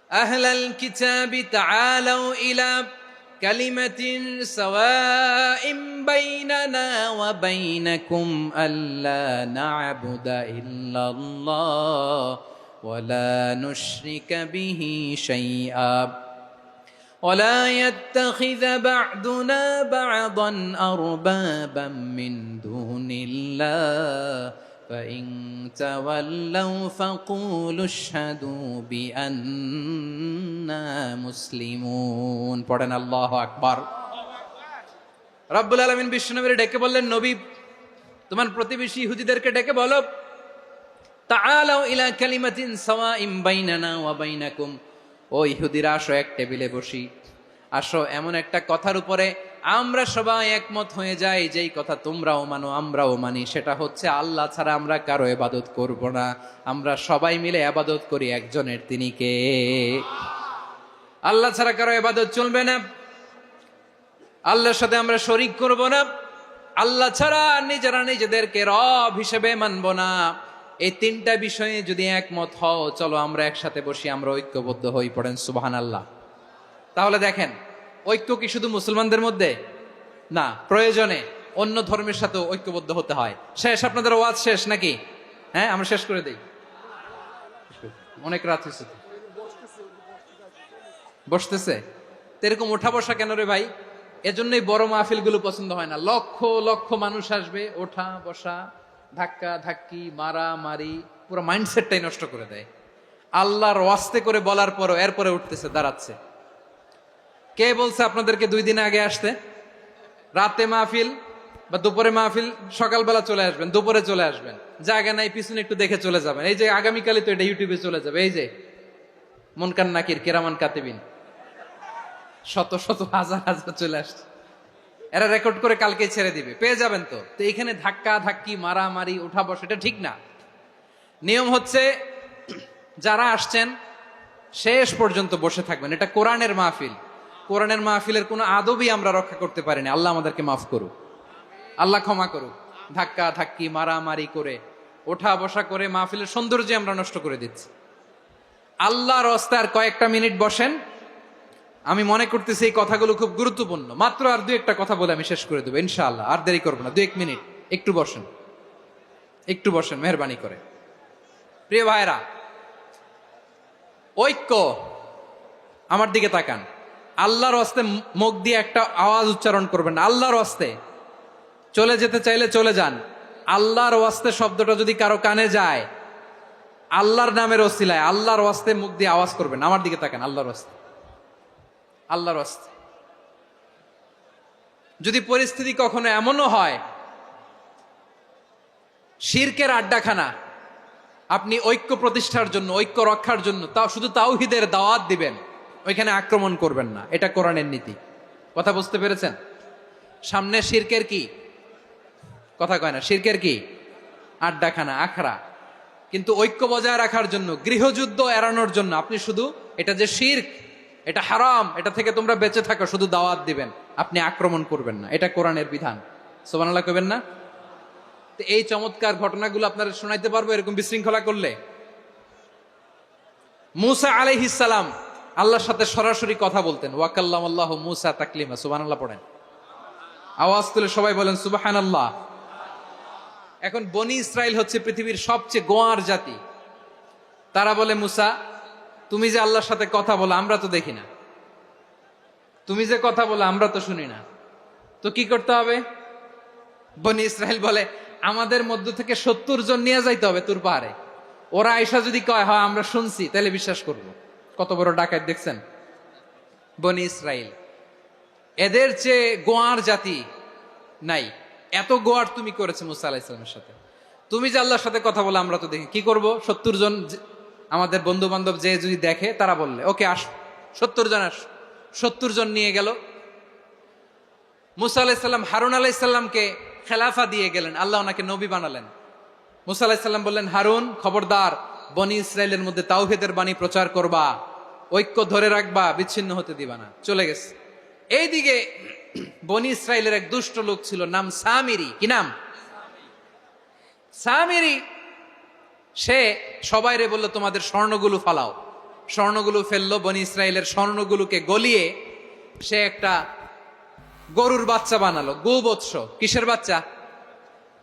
আহলাল কিতাবি তাআলাউ ইলা কালিমাতিন সাওয়াইম বাইনানা ওয়া বাইনাকুম আল্লা না'বুদা ইল্লাল্লাহ ওয়া লা নুশরিকা বিহি শাইআ ولا يتخذ بعضنا بعضا أربابا من دون الله فإن تولوا فقولوا اشهدوا بأننا مسلمون। পড়েন আল্লাহু আকবার। রব্বুল আলামিন বিশ্বনবীকে ডেকে বললেন, নবী তোমার প্রতিবেশী ইহুদিদেরকে ডেকে বলো, তাআলাউ ইলা কালিমাতিন সাওয়াইম বাইনানা ওয়া বাইনাকুম, ও ইহুদিরা আসো, এক টেবিলে বসি, আসো এমন একটা কথার উপরে আমরা সবাই একমত হয়ে যাই, যেই কথা তোমরাও মানো আমরাও মানি, সেটা হচ্ছে আল্লাহ ছাড়া আমরা কারো ইবাদত করব না। আমরা সবাই মিলে ইবাদত করি একজনের, তিনি কে? আল্লাহ ছাড়া কারো ইবাদত চলবে না, আল্লাহর সাথে আমরা শরীক করব না, আল্লাহ ছাড়া নিজেরা নিজেদেরকে রব হিসেবে মানব না। এই তিনটা বিষয়ে যদি একমত হও, চলো আমরা একসাথে বসি, আমরা ঐক্যবদ্ধ হই। পড়েন সুবহানাল্লাহ। তাহলে দেখেন, ঐক্য কি শুধু মুসলমানদের মধ্যে না, প্রয়োজনে অন্য ধর্মের সাথে ঐক্যবদ্ধ হতে হয়। শেষ? আপনাদের ওয়াজ শেষ নাকি? হ্যাঁ, আমরা শেষ করে দেই, অনেক রাত হয়েছে। বসতেছে এরকম ওঠা বসা কেন রে ভাই? এজন্যই বড় মাহফিল গুলো পছন্দ হয় না। লক্ষ লক্ষ মানুষ আসবে, ওঠা বসা, ধাক্কা ধাক্কি, মারা মারি, পুরো মাইন্ডসেটটাই নষ্ট করে দেয়। আল্লাহর ওয়াস্তে করে বলার পরও এরপরে উঠতেছে, দাঁড়াচ্ছে। কে বলছে আপনাদেরকে 2 দিন আগে আসতে? রাতে মাহফিল বা দুপুরে মাহফিল, সকালবেলা চলে আসবেন, দুপুরে চলে আসবেন, জায়গা নাই পিছনে একটু দেখে চলে যাবেন। এই যে আগামীকালই তো এটা ইউটিউবে চলে যাবে, এই যে মুনকার নাকির কিরামান কাতিবিন, শত শত হাজার হাজার চলে আসছে, এরা রেকর্ড করে কালকে ছেড়ে দিবে, পেয়ে যাবেন। তো এখানে ধাক্কা ধাক্কি, মারামারি, উঠা বসা, এটা ঠিক না। নিয়ম হচ্ছে যারা আসছেন শেষ পর্যন্ত বসে থাকবেন। এটা কোরআনের মাহফিল, কোরআনের মাহফিলের কোনো আদবই আমরা রক্ষা করতে পারিনি। আল্লাহ আমাদেরকে মাফ করুক, আল্লাহ ক্ষমা করুক। ধাক্কা ধাক্কি, মারামারি করে, ওঠা বসা করে মাহফিলের সৌন্দর্য আমরা নষ্ট করে দিচ্ছি। আল্লাহর রাস্তায় কয়েকটা মিনিট বসেন। আমি মনে করতেছি এই কথাগুলো খুব গুরুত্বপূর্ণ। মাত্র আর 2-1টা কথা বলে আমি শেষ করে দেবো ইনশাআল্লাহ, আর দেরি করবো না। 2-1 মিনিট একটু বসেন, একটু বসেন মেহরবানি করে। প্রিয় ভাইরা, ঐক্য আমার দিকে তাকান, আল্লাহর ওয়াস্তে মুখ দিয়ে একটা আওয়াজ উচ্চারণ করবেন, আল্লাহর ওয়াস্তে। চলে যেতে চাইলে চলে যান। আল্লাহর ওয়াস্তে শব্দটা যদি কারো কানে যায়, আল্লাহর নামের ওসিলায় আল্লাহর ওয়াস্তে মুখ দিয়ে আওয়াজ করবেন, আমার দিকে তাকান, আল্লাহর ওয়াস্তে, আল্লাহর ওয়াস্তে। যদি পরিস্থিতি কখনো এমনও হয় শিরকের আড্ডাখানা, আপনি ঐক্য প্রতিষ্ঠার জন্য, ঐক্য রক্ষার জন্য শুধু তাওহীদের দাওয়াত দিবেন, ওইখানে আক্রমণ করবেন না। এটা কোরআনের নীতি। কথা বুঝতে পেরেছেন? সামনে শিরকের কি কথা কয় না, শিরকের কি আড্ডাখানা, আখড়া। কিন্তু ঐক্য বজায় রাখার জন্য, গৃহযুদ্ধ এড়ানোর জন্য আপনি শুধু এটা যে শিরক, এটা হারাম, এটা থেকে তোমরা বেঁচে থাকো, শুধু দাওয়াত দিবেন, আপনি আক্রমণ করবেন না। এটা কোরআনের বিধান। সুবহানাল্লাহ কইবেন না? তো এই চমৎকার ঘটনাগুলো আপনারা শোনাইতে পারবো এরকম বিশৃঙ্খলা করলে। মূসা আলাইহিস সালাম আল্লাহর সাথে সরাসরি কথা বলতেন। ওয়াকাল্লামাল্লাহু মূসা তাকলিমা। সুবহানাল্লাহ পড়েন, আওয়াজ তুলে সবাই বলেন সুবহানাল্লাহ। এখন বনি ইসরাইল হচ্ছে পৃথিবীর সবচেয়ে গোয়ার জাতি। তারা বলে, মূসা তুমি যে আল্লাহর সাথে কথা বলো আমরা তো দেখি না, তুমি যে কথা বলো আমরা তো শুনি না, তো কি করতে হবে? বনি ইসরাইল বলে, আমাদের মধ্য থেকে 70 জন নিয়ে যাইতে হবে তুর পাহাড়ে। ওরা আয়সা যদি কয় হয় আমরা শুনছি, তাহলে বিশ্বাস করব। কত বড় ডাকাত দেখছেন বনি ইসরাইল। এদের চেয়ে গোয়ার জাতি নাই। এত গোয়ার তুমি করেছে মুসা আলাইহিস সালামের সাথে। তুমি যে আল্লাহর সাথে কথা বলে আমরা তো দেখি, কি করব? 70 জন আমাদের বন্ধু বান্ধব যে যদি দেখে, তারা বললে ওকে আস, 70 জন আস। 70 জন নিয়ে গেল। মুসা আলাইহিস সালাম হারুন আলাইহিস সালামকে খেলাফা দিয়ে গেলেন, আল্লাহ ওনাকে নবী বানালেন। মুসা আলাইহিস সালাম বললেন, হারুন খবরদার, বনি ইসরাইলের মধ্যে তাওহীদের বাণী প্রচার করবা, ঐক্য ধরে রাখবা, বিচ্ছিন্ন হতে দিবা না। চলে গেছে। এইদিকে বনি ইসরাইলের এক দুষ্ট লোক ছিল, নাম সামিরি। কি নাম? সামিরি। সে সবাইরে বলল, তোমাদের স্বর্ণগুলো ফালাও। স্বর্ণগুলো ফেললো। বনি ইসরাইলের স্বর্ণগুলোকে গলিয়ে সে একটা গরুর বাচ্চা বানালো। গোবৎস। কিসের বাচ্চা?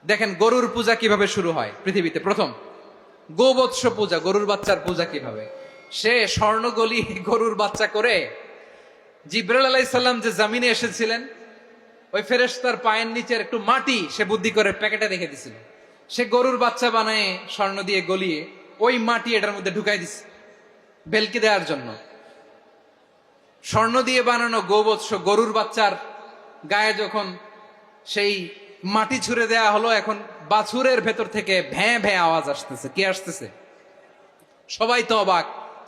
দেখেন গরুর পূজা কিভাবে শুরু হয় পৃথিবীতে প্রথম। গোবৎস পূজা, গরুর বাচ্চার পূজা কিভাবে। সে স্বর্ণ গলি গরুর বাচ্চা করে, জিব্রাইল আলাইহিস সালাম যে জমিনে এসেছিলেন, ওই ফেরেশতার পায়ের নিচের একটু মাটি সে বুদ্ধি করে প্যাকেটে রেখে দিছিল। সে গরুর বাচ্চা বানায় স্বর্ণ দিয়ে গলিয়ে ওই মাটি এটার মধ্যে ঢুকাই দিছে বেলকি দেওয়ার জন্য। স্বর্ণ দিয়ে বানানো গোবৎস গরুর বাচ্চার গায়ে যখন সেই মাটি ছুঁড়ে দেয়া হলো, এখন বাছুরের ভেতর থেকে ভ্যাঁ ভ্যাঁ আওয়াজ আসতেছে। কি আসতেছে? সবাই তো অবাক।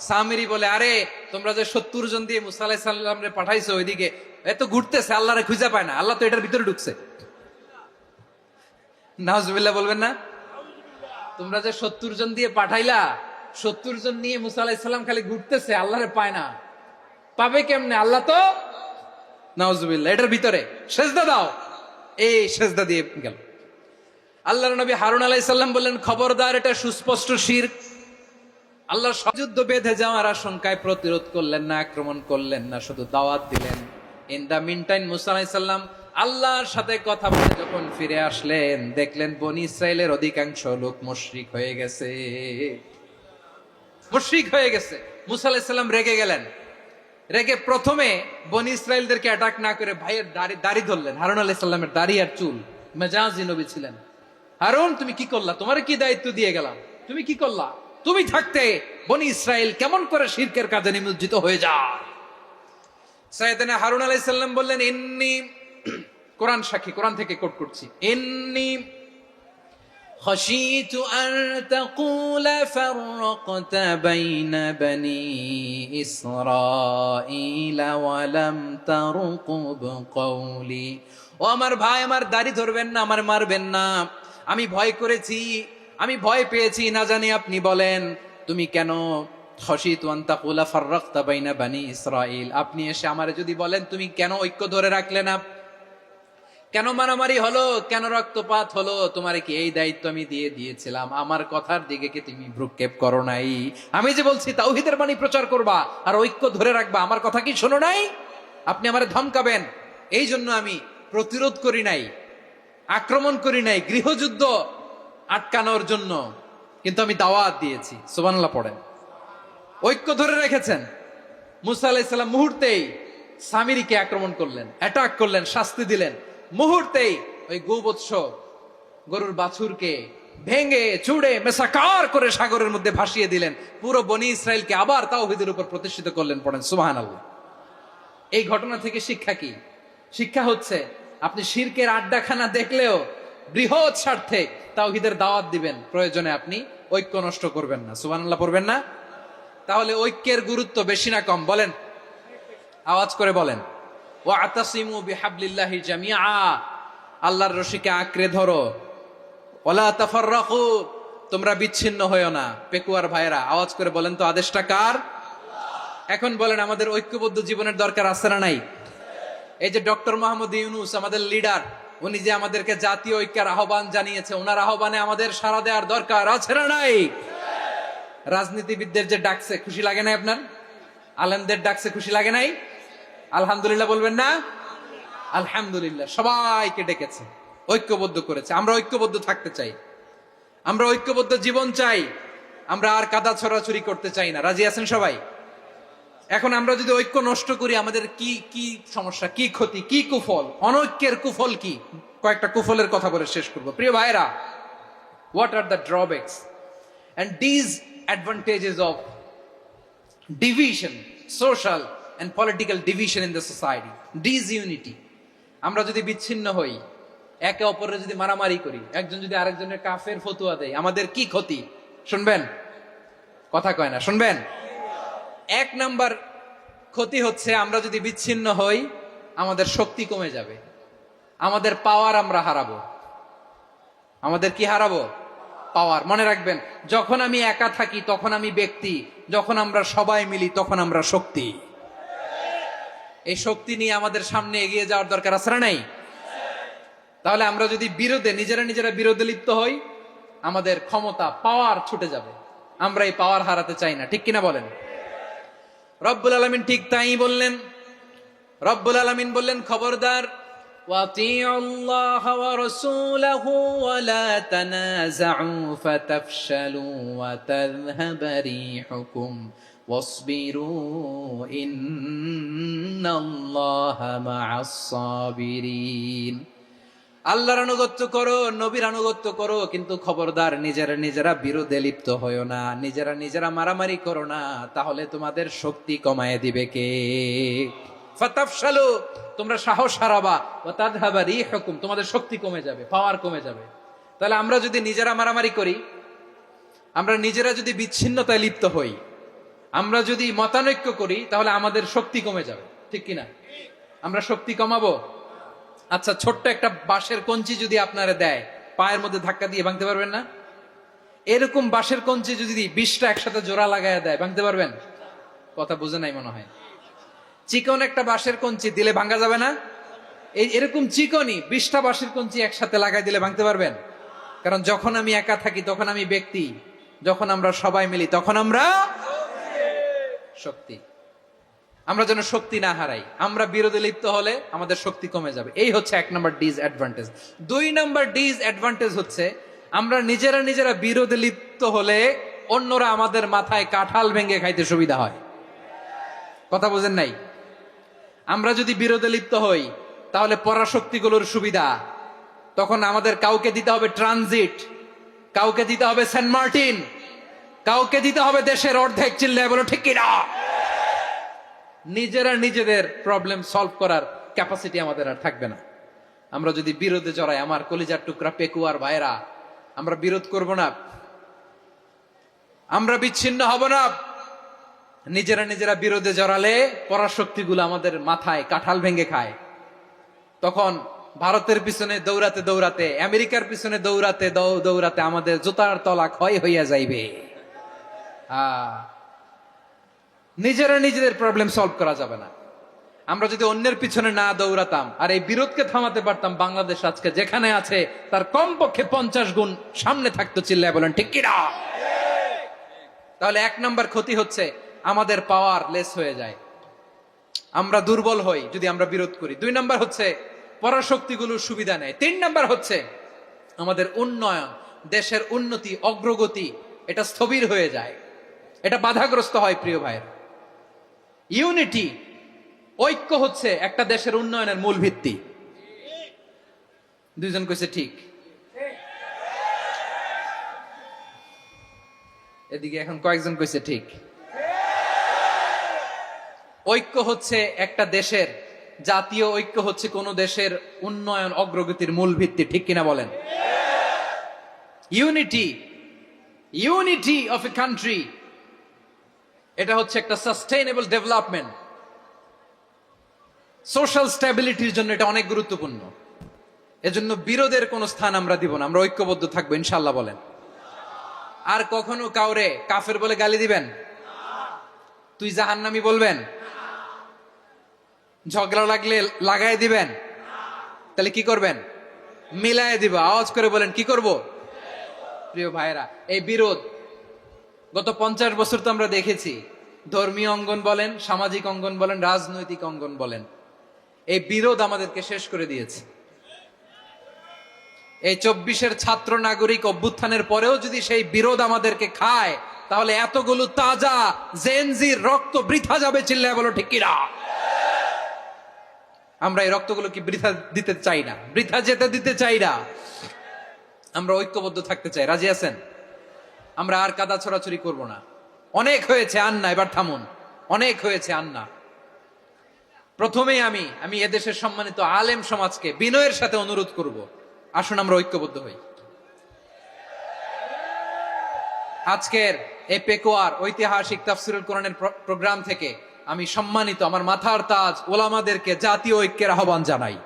সামিরি বলে, আরে তোমরা যে 70 জন দিয়ে মুসা আলাইহিস সালামরে পাঠাইছো, ওইদিকে এত ঘুরতেছে, আল্লাহরে খুঁজে পায় না, আল্লাহ তো এটার ভিতরে ঢুকছে। নাউজুবিল্লাহ বলবেন না? তোমরা যে 70 জন দিয়ে পাঠাইলা, 70 জন নিয়ে মুসা আলাইহিস সালাম খালি ঘুরতেছে, আল্লাহরে পায় না। পাবে কেমনে? আল্লাহ তো, নাউজুবিল্লাহ, এটার ভিতরে সেজদা দাও। এই সেজদা দিয়ে গেল। আল্লাহর নবী হারুন আলাইহিস সালাম বললেন, খবরদার, এটা সুস্পষ্ট শিরক। আল্লাহর যুদ্ধ বেঁধে যাওয়ার আশঙ্কায় প্রতিরোধ করলেন না, আক্রমণ করলেন না, শুধু দাওয়াত দিলেন। ইন দা মিন টাইম মুসা আলাইহিস সালাম আল্লাহর সাথে কথা বলে যখন ফিরে আসলেন, দেখলেন বনি ইসরাইলের অধিকাংশ লোক মুশরিক হয়ে গেছে। মুশরিক হয়ে গেছে। মুসা আলাইহিস সালাম রেগে গেলেন। রেগে প্রথমে বনি ইসরাইলদেরকে অ্যাটাক না করে ভাইয়ের দাড়ি ধরলেন। হারুন আলাইহিস সালামের দাড়ি আর চুল। মেজাজি নবী ছিলেন। হারুন, তুমি কি করলা? তোমার কি দায়িত্ব দিয়ে গেলাম, তুমি কি করলা? তুমি থাকতে বনি ইসরাইল কেমন করে শিরকের কাজে নিমজ্জিত হয়ে যায়? সাইয়েদনা হারুন আলাইহিস সালাম বললেন, ইন্নী, কোরআন সাক্ষী, কোরআন থেকে কোট করছি, ইন্নী খাশীতু আন তাকুলা ফাররাকতা বাইনা বনি ইসরাঈলা ওয়া লাম তারকুব কওলি। ও আমার ভাই, আমার দাড়ি ধরবেন না, আমার মারবেন না। আমি ভয় করেছি, আমি ভয় পেয়েছি, না জানি আপনি বলেন তুমি কেন খাশীতু আন তাকুলা ফাররাকতা বাইনা বনি ইসরাঈল, আপনি এসে আমারে যদি বলেন তুমি কেন ঐক্য ধরে রাখলে না, কেন মারামারি হলো, কেন রক্তপাত হলো, তোমার কি এই দায়িত্ব আমি দিয়ে দিয়েছিলাম? আমার কথার দিকে কি তুমি ভ্রুক্ষেপ করো নাই? আমি যে বলছি তাওহীদের বাণী প্রচার করবা আর ঐক্য ধরে রাখবা, আমার কথা কি শোনো নাই? আপনি আমারে ধমকাবেন, এই জন্য আমি প্রতিরোধ করি নাই, আক্রমণ করি নাই, গৃহযুদ্ধ আটকানোর জন্য, কিন্তু আমি দাওয়াত দিয়েছি। সুবহানাল্লাহ পড়েন। ঐক্য ধরে রেখেছেন। মুসা আলাইহিস সালাম মুহূর্তেই সামিরীকে আক্রমণ করলেন, অ্যাটাক করলেন, শাস্তি দিলেন। মুহূর্তেই ওই গোবৎস গরুর বাছুরকে ভেঙে চুড়ে মেসাকার করে সাগরের মধ্যে ভাসিয়ে দিলেন। পুরো বনি ইসরায়েলকে আবার তাওহীদের উপর প্রতিষ্ঠিত করলেন। পড়েন সুবহানাল্লাহ। এই ঘটনা থেকে শিক্ষা কি? শিক্ষা হচ্ছে আপনি শিরকের আড্ডাখানা দেখলেও বৃহৎ স্বার্থে তাওহীদের দাওয়াত দিবেন, প্রয়োজনে আপনি ঐক্য নষ্ট করবেন না। সুবহানাল্লাহ পড়বেন না? তাহলে ঐক্যের গুরুত্ব বেশি না কম বলেন? আওয়াজ করে বলেন। ওয়াতাসিমু বিহাবলিল্লাহি জামিআ, আল্লাহর রশিকে আঁকড়ে ধরো। ওয়ালা তাফাররাকু, তোমরা বিচ্ছিন্ন হয়ো না। পেকুয়ার ভাইরা আওয়াজ করে বলেন তো আদেশটা কার? এখন বলেন আমাদের ঐক্যবদ্ধ জীবনের দরকার আছে না নাই? এই যে ডক্টর মোহাম্মদ ইউনূস আমাদের লিডার, উনি যে আমাদেরকে জাতীয় ঐক্যের আহ্বান জানিয়েছে, ওনার আহ্বানে আমাদের সাড়া দেওয়ার দরকার আছে না নাই? রাজনীতিবিদদের যে ডাকছে খুশি লাগে নাই আপনার? আলেমদের ডাকছে খুশি লাগে নাই? আলহামদুলিল্লাহ বলবেন না? আলহামদুলিল্লাহ। সবাইকে ডেকেছে, ঐক্যবদ্ধ করেছে। আমরা ঐক্যবদ্ধ থাকতে চাই, আমরা ঐক্যবদ্ধ জীবন চাই, আমরা আর কাদা ছড়াছড়ি করতে চাই না। রাজি আছেন সবাই? এখন আমরা যদি ঐক্য নষ্ট করি আমাদের কি কি সমস্যা, কি ক্ষতি, কি কুফল? অনৈক্যের কুফল কি? কয়েকটা কুফলের কথা বলে শেষ করব। প্রিয় ভাইরা, what are the drawbacks and disadvantages of division, social and political division in the society? Disunity. আমরা যদি বিচ্ছিন্ন হই, একে অপরের যদি মারামারি করি, একজন যদি আরেকজনের কাফের ফতোয়া দেয়, আমাদের কি ক্ষতি? শুনবেন? কথা কয় না, শুনবেন? এক নাম্বার ক্ষতি হচ্ছে আমরা যদি বিচ্ছিন্ন হই আমাদের শক্তি কমে যাবে, আমাদের পাওয়ার আমরা হারাবো। আমাদের কি হারাবো? পাওয়ার। মনে রাখবেন, যখন আমি একা থাকি তখন আমি ব্যক্তি, যখন আমরা সবাই মিলি তখন আমরা শক্তি। এই শক্তি নিয়ে আমাদের সামনে এগিয়ে যাওয়ার দরকার আছে না নাই? তাহলে আমরা যদি নিজেরা বিরোধে লিপ্ত হই আমাদের ক্ষমতা, পাওয়ার ছুটে যাবে। আমরা এই পাওয়ার হারাতে চাই না, ঠিক কিনা বলেন? রব্বুল আলামিন ঠিক তাই বললেন। রব্বুল আলামিন বললেন, খবরদার, ওয়াতিউল্লাহ ওয়া রাসূলাহু ওয়া লা তানাযাউ ফাতাফশালু ওয়া তাযহাবা রিহুকুম ওয়াসবিরু ইন্নাল্লাহা মা'আস সাবিরিন। আল্লাহর আনুগত্য করো, নবীর আনুগত্য করো, কিন্তু খবরদার নিজেরা বিরোধে লিপ্ত হয়ো না, নিজেরা মারামারি করো না, তাহলে তোমাদের শক্তি কমায় দিবে কে? ফাতাফশালু, তোমরা সাহস হারাবা, ওয়া তাযহাবা রিহুকুম, তোমাদের শক্তি কমে যাবে, পাওয়ার কমে যাবে। তাহলে আমরা যদি নিজেরা মারামারি করি, আমরা নিজেরা যদি বিচ্ছিন্নতায় লিপ্ত হই, আমরা যদি মতানৈক্য করি, তাহলে আমাদের শক্তি কমে যাবে, ঠিক কিনা? আমরা শক্তি কমাবো। আচ্ছা, ছোট্ট একটা বাঁশের কঞ্চি যদি আপনারা দেয়, পায়ের মধ্যে ধাক্কা দিয়ে ভাঙতে পারবেন না? এরকম বাঁশের কঞ্চি যদি 20টা একসাথে জোড়া লাগায় দেয়, ভাঙতে পারবেন? কথা বুঝে নাই মনে হয়। চিকন একটা বাঁশের কঞ্চি দিলে ভাঙা যাবে না? এরকম চিকনই 20টা বাঁশের কঞ্চি একসাথে লাগাই দিলে ভাঙতে পারবেন? কারণ যখন আমি একা থাকি তখন আমি ব্যক্তি, যখন আমরা সবাই মিলি তখন আমরা শক্তি। আমরা যেন শক্তি না হারাই। আমরা বিরোধে লিপ্ত হলে আমাদের শক্তি কমে যাবে। এই হচ্ছে 1 নম্বর ডিসঅ্যাডভান্টেজ। 2 নম্বর ডিসঅ্যাডভান্টেজ হচ্ছে আমরা নিজেরা বিরোধে লিপ্ত হলে অন্যরা আমাদের মাথায় কাঁঠাল ভেঙে খাইতে সুবিধা হয়। কথা বোঝেন নাই? আমরা যদি বিরোধে লিপ্ত হই তাহলে পরাশক্তিগুলোর সুবিধা, তখন আমাদের কাউকে দিতে হবে ট্রানজিট, কাউকে দিতে হবে সেন্ট মার্টিন, কাউকে দিতে হবে দেশের অর্ধেক। চিল্লায় বলো ঠিক কিনা? নিজেদের প্রবলেম সলভ করার ক্যাপাসিটি আমাদের আর থাকবে না। আমরা যদি বিরোধে জড়াই, আমার কলিজার টুকরা পেকুয়ার ভাইরা, আমরা বিরোধ করব না, আমরা বিচ্ছিন্ন হব না। নিজেরা বিরোধে জড়ালে পরাশক্তিগুলো আমাদের মাথায় কাঁঠাল ভেঙে খায়। তখন ভারতের পিছনে দৌড়াতে, আমেরিকার পিছনে দৌড়াতে আমাদের জুতার তলা ক্ষয় হইয়া যাইবে। নিজেদের প্রবলেম সলভ করা যাবে না। আমরা যদি অন্যের পিছনে না দৌড়াতাম আর এই বিরোধকে থামাতে পারতাম, বাংলাদেশ আজকে যেখানে আছে তার কমপক্ষে 50 গুণ সামনে থাকতো। চিল্লায় বলেন ঠিক কিনা? তাহলে 1 নম্বর ক্ষতি হচ্ছে আমাদের পাওয়ার লেস হয়ে যায়, আমরা দুর্বল হই যদি আমরা বিরোধ করি। 2 নম্বর হচ্ছে পরাশক্তিগুলোর সুবিধা নেয়। 3 নম্বর হচ্ছে আমাদের উন্নয়ন, দেশের উন্নতি, অগ্রগতি, এটা স্থবির হয়ে যায়, এটা বাধাগ্রস্ত হয়। প্রিয় ভাইয়ের, ইউনিটি, ঐক্য হচ্ছে একটা দেশের উন্নয়নের মূল ভিত্তি। দুইজন কইছে ঠিক, এদিকে এখন কয়েকজন কইছে ঠিক। ঐক্য হচ্ছে একটা দেশের, জাতীয় ঐক্য হচ্ছে কোন দেশের উন্নয়ন অগ্রগতির মূল ভিত্তি, ঠিক কিনা বলেন? Unity, unity of a country, এটা হচ্ছে একটা সাস্টেইনেবল ডেভেলপমেন্ট, সোশ্যাল স্ট্যাবিলিটির জন্য এটা অনেক গুরুত্বপূর্ণ। এজন্য বিরোধের কোনো স্থান আমরা দিব না, আমরা ঐক্যবদ্ধ থাকবো ইনশাআল্লাহ বলেন। আর কখনো কাউরে কাফের বলে গালি দিবেন? তুই জাহান্নামী বলবেন? ঝগড়া লাগলে লাগাই দিবেন? তাহলে কি করবেন? মিলায় দিব। আওয়াজ করে বলেন কি করব? প্রিয় ভাইরা, এই বিরোধ গত 50 বছর তো আমরা দেখেছি, ধর্মীয় অঙ্গন বলেন, সামাজিক অঙ্গন বলেন, রাজনৈতিক অঙ্গন বলেন, এই বিরোধ আমাদেরকে শেষ করে দিয়েছে। এই 24-এর ছাত্র নাগরিক অভ্যুত্থানের পরেও যদি সেই বিরোধ আমাদেরকে খায়, তাহলে এতগুলো তাজা জেনজির রক্ত বৃথা যাবে। চিল্লায় বলো ঠিক কিনা? আমরা এই রক্তগুলো কি বৃথা দিতে চাই না, বৃথা যেতে দিতে চাই না। আমরা ঐক্যবদ্ধ থাকতে চাই। রাজি আছেন? আমরা আর কাদা ছড়াছড়ি করব না। অনেক হয়েছে আন্না, এবার থামুন। অনেক হয়েছে আন্না। প্রথমেই আমি এদেশের সম্মানিত আলেম সমাজকে বিনয়ের সাথে অনুরোধ করব, আসুন আমরা ঐক্যবদ্ধ হই। আজকের এই পেকুয়ার ঐতিহাসিক তাফসিরুল কোরআনের প্রোগ্রাম থেকে আমি সম্মানিত আমার মাথার তাজ ওলামাদেরকে জাতীয় ঐক্যের আহ্বান জানাই।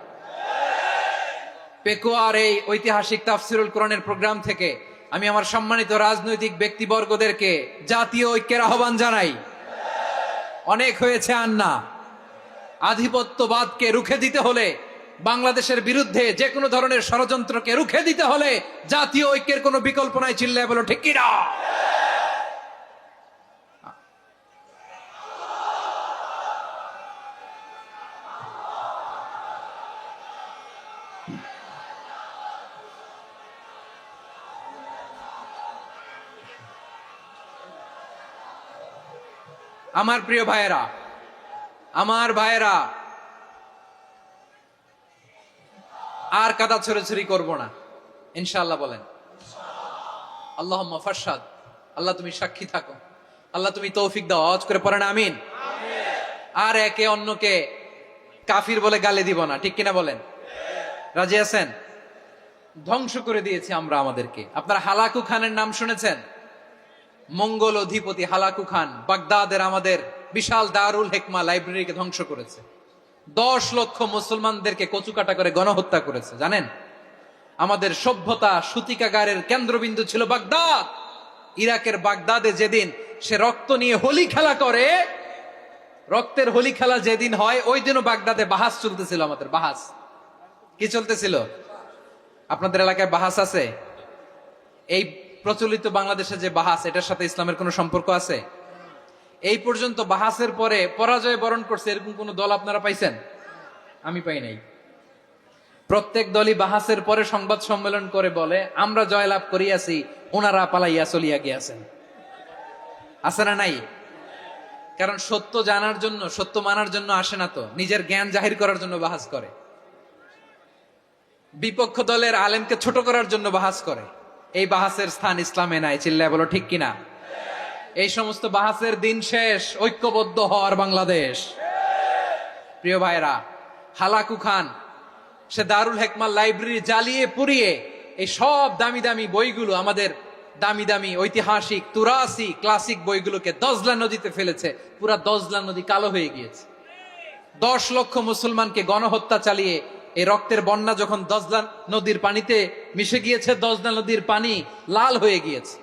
পেকুয়ার এই ঐতিহাসিক তাফসিরুল কোরআনের প্রোগ্রাম থেকে আমি আমার সম্মানিত রাজনৈতিক ব্যক্তিবর্গদেরকে জাতীয় ঐক্যের আহ্বান জানাই। অনেক হয়েছে আন্না। আধিপত্যবাদকে রুখে দিতে হলে, বাংলাদেশের বিরুদ্ধে যে কোনো ধরনের ষড়যন্ত্রকে রুখে দিতে হলে জাতীয় ঐক্যের কোনো বিকল্প নাই। চিল্লায় বলো ঠিক কিনা? আমার প্রিয় ভাইয়েরা, আমার ভাইয়েরা, আর কাদা ছড়াছড়ি করব না ইনশাআল্লাহ বলেন। আল্লাহুম্মা ফারশাদ। আল্লাহ তুমি সাক্ষী থাকো, আল্লাহ তুমি তৌফিক দাও। আওয়াজ করে পড়েন আমিন। আর একে অন্যকে কাফির বলে গালি দিব না, ঠিক কিনা বলেন? রাজি আছেন? ধ্বংস করে দিয়েছি আমরা আমাদেরকে। আপনারা হালাকু খানের নাম শুনেছেন? মঙ্গল অধিপতি হালাকু খান বাগদাদের আমাদের বিশাল দারুল হিকমা লাইব্রেরিকে ধ্বংস করেছে। 10 লক্ষ মুসলমানদেরকে কচুকাটা করে গণহত্যা করেছে। জানেন, আমাদের সভ্যতা সূতিকাগারের কেন্দ্রবিন্দু ছিল বাগদাদ। ইরাকের বাগদাদে যেদিন সে রক্ত নিয়ে হোলি খেলা করে, রক্তের হোলি খেলা যেদিন হয়, ওই দিনও বাগদাদে বাহাস চলতেছিল। আমাদের বাহাস কি চলতেছিল? আপনাদের এলাকায় বাহাস আছে? এই প্রচলিত বাংলাদেশে যে বাহাস, এটার সাথে ইসলামের কোনো সম্পর্ক আছে? এই পর্যন্ত বাহাসের পরে পরাজয় বরণ করছে এরকম কোন দল আপনারা পাইছেন? আমি পাই নাই। প্রত্যেক দলই বাহাসের পরে সংবাদ সম্মেলন করে বলে আমরা জয়লাভ করিয়াছি, ওনারা পালাইয়া চলিয়া গিয়াছেন। আছে না নাই? কারণ সত্য জানার জন্য, সত্য মানার জন্য আসে না তো, নিজের জ্ঞান জাহির করার জন্য বাহাস করে। বিপক্ষ দলের আলেমকে ছোট করার জন্য বাহাস করে। এই বাহাসের স্থান ইসলামে নাই। চিল্লায় বলো ঠিক কিনা? এই সমস্ত বাহাসের দিন শেষ। ঐক্যবদ্ধ হওয়ার বাংলাদেশ। প্রিয় ভাইরা, হালাকু খান সে দারুল হিকমা লাইব্রেরি জ্বালিয়ে পুড়িয়ে এই সব দামি দামি বইগুলো, আমাদের দামি দামি ঐতিহাসিক তুরাসি ক্লাসিক বইগুলোকে দজলা নদীতে ফেলেছে। পুরা দজলা নদী কালো হয়ে গিয়েছে। 10 লক্ষ মুসলমানকে গণহত্যা চালিয়ে এই রক্তের বন্যা যখন দজলা নদীর পানিতে মিশে গিয়েছে, দজলা নদীর পানি লাল হয়ে গিয়েছে।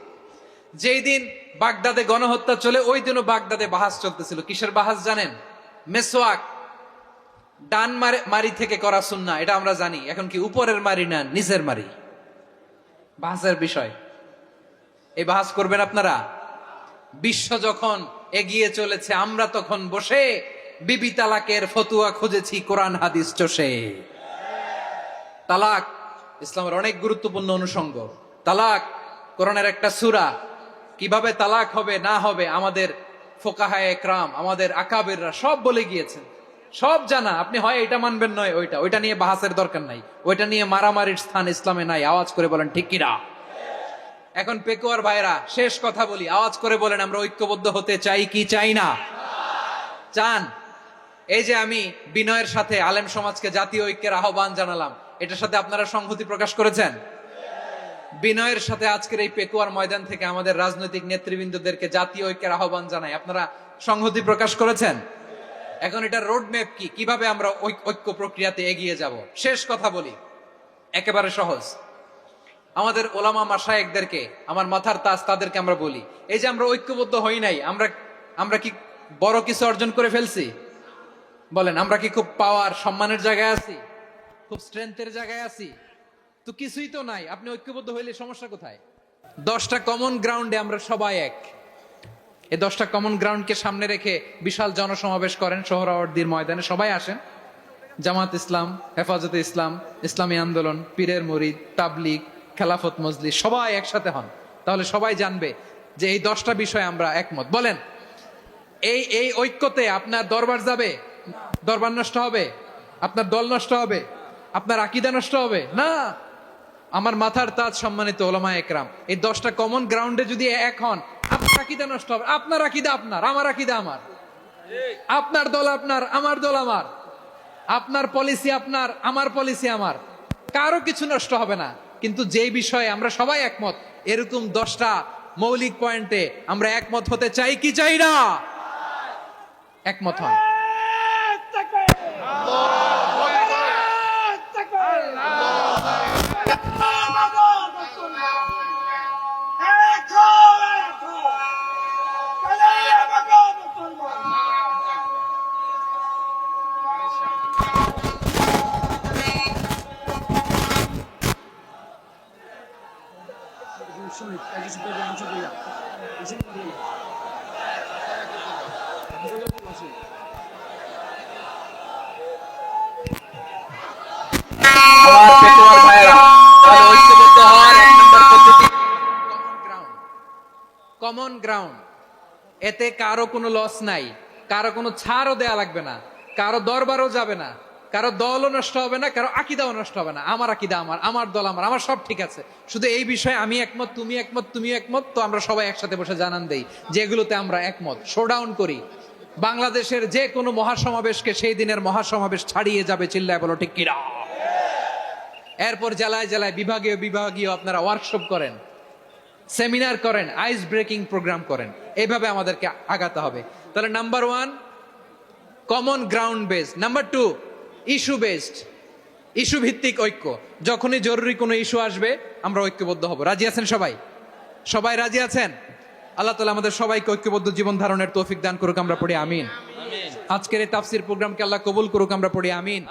যেই দিন বাগদাদে গণহত্যা চলে, ওই দিনও বাগদাদে বাহাস চলতেছিল। কিসের বাহাস জানেন? মেসওয়াক, ডান মারি থেকে করা সুন্নাহ, এটা আমরা জানি। এখন কি উপরের মারি না নিচের মারি? বাহাসের বিষয়। এই বাহাস করবেন আপনারা? বিশ্ব যখন এগিয়ে চলেছে, আমরা তখন বসে বিবি তালাকের ফতুয়া খুঁজেছি কোরআন হাদিস চষে। তালাক ইসলামের অনেক গুরুত্বপূর্ণ অনুষঙ্গ। তালাক কোরআনের একটা সূরা। কিভাবে তালাক হবে না হবে আমাদের ফোকাহায়ে একরাম, আমাদের আকাবেররা সব বলে গিয়েছেন, সব জানা। আপনি হয় এটা মানবেন নয় ওইটা নিয়ে বাহাসের দরকার নাই, ওইটা নিয়ে মারামারির স্থান ইসলামে নাই। আওয়াজ করে বলেন ঠিক কিনা। এখন পেকুয়ার ভাইরা শেষ কথা বলি, আওয়াজ করে বলেন আমরা ঐক্যবদ্ধ হতে চাই কি চাই না? চান? এই যে আমি বিনয়ের সাথে আলেম সমাজকে জাতীয় ঐক্যের আহ্বান জানালাম, এটার সাথে আপনারা সংহতি প্রকাশ করেছেন? বিনয়ের সাথে আজকের এই পেকুয়ার ময়দান থেকে আমাদের রাজনৈতিক নেতৃবৃন্দদেরকে জাতীয় ঐক্যের আহ্বান জানাই, আপনারা সংহতি প্রকাশ করেছেন? এখন এটা রোড ম্যাপ কি, কিভাবে আমরা ঐক্য প্রক্রিয়াতে এগিয়ে যাব? শেষ কথা বলি, একেবারে সহজ। আমাদের ওলামা মাশায়েখদেরকে, আমার মাথার তাজ, তাদেরকে আমরা বলি, এই যে আমরা ঐক্যবদ্ধ হই নাই, আমরা কি বড় কিছু অর্জন করে ফেলছি? বলেন, আমরা কি খুব পাওয়ার সম্মানের জায়গায় আছি? খুব স্ট্রেংথের জায়গায় আছি? তো কিছুই তো নাই। আপনি ঐক্যবদ্ধ হইলে সমস্যা কোথায়? 10টা কমন গ্রাউন্ডে আমরা সবাই এক। এই 10টা কমন গ্রাউন্ডকে সামনে রেখে বিশাল জনসমাবেশ করেন সোহরাওয়ার্দীর ময়দানে, সবাই আসেন। জামাত ইসলাম, হেফাজতে ইসলাম, ইসলামী আন্দোলন, পীরের মুরিদ, তাবলিগ, খেলাফত মজলিস, সবাই একসাথে হন। তাহলে সবাই জানবে যে এই 10টা বিষয়ে আমরা একমত। বলেন, এই ঐক্যতে আপনার দরবার যাবে? দরবার নষ্ট হবে? আপনার দল নষ্ট হবে? আপনার আকীদা নষ্ট হবে? না। আমার মাথার তাজ সম্মানিত ওলামায়ে একরাম, এই 10টা কমন গ্রাউন্ডে যদি এক হন, আপনার আকীদা নষ্ট হবে? আপনার আকীদা আপনার, আমার আকীদা আমার, আপনার দল আপনার, আমার দল আমার, আপনার পলিসি আপনার, আমার পলিসি আমার, কারো কিছু নষ্ট হবে না। কিন্তু যেই বিষয়ে আমরা সবাই একমত, এরকম 10টা মৌলিক পয়েন্টে আমরা একমত হতে চাই কি চাই না? একমত হন। আমার পেকুয়ার ভাইরা, তাহলে ঐক্যবদ্ধ হওয়ার 1 নম্বর পদ্ধতি কমন গ্রাউন্ড। এতে কারো কোনো লস নাই, কারো কোনো ছাড়ও দেয়া লাগবে না, কারো দরবারও যাবে না, কারো দলও নষ্ট হবে না, কারো আকীদাও নষ্ট হবে না। আমার আকীদা আমার, আমার দল আমার, আমার সব ঠিক আছে। শুধু এই বিষয়ে আমি একমত, তুমি একমত, তুমি একমত, তো আমরা সবাই একসাথে বসে জানান দেই যেগুলোতে আমরা একমত, শোডাউন করি। বাংলাদেশের যে কোনো মহাসমাবেশকে সেই দিনের মহাসমাবেশ ছাড়িয়ে যাবে। চিল্লায় বলো ঠিক কিনা। এরপর জেলায় জেলায়, বিভাগীয় বিভাগীয় আপনারা ওয়ার্কশপ করেন, সেমিনার করেন, আইস ব্রেকিং প্রোগ্রাম করেন। এইভাবে আমাদেরকে আগাতে হবে। তাহলে number 1 common ground based, number 2 issue based, issue ভিত্তিক ঐক্য। যখনই জরুরি কোনো ইস্যু আসবে আমরা ঐক্যবদ্ধ হব। রাজি আছেন সবাই? সবাই রাজি আছেন? আল্লাহ তাআলা আমাদের সবাইকে ঐক্যবদ্ধ জীবন ধারণের তৌফিক দান করুক, আমরা পড়ি আমিন। আজকের এই তাফসীর প্রোগ্রামকে আল্লাহ কবুল করুক, আমরা পড়ি আমিন।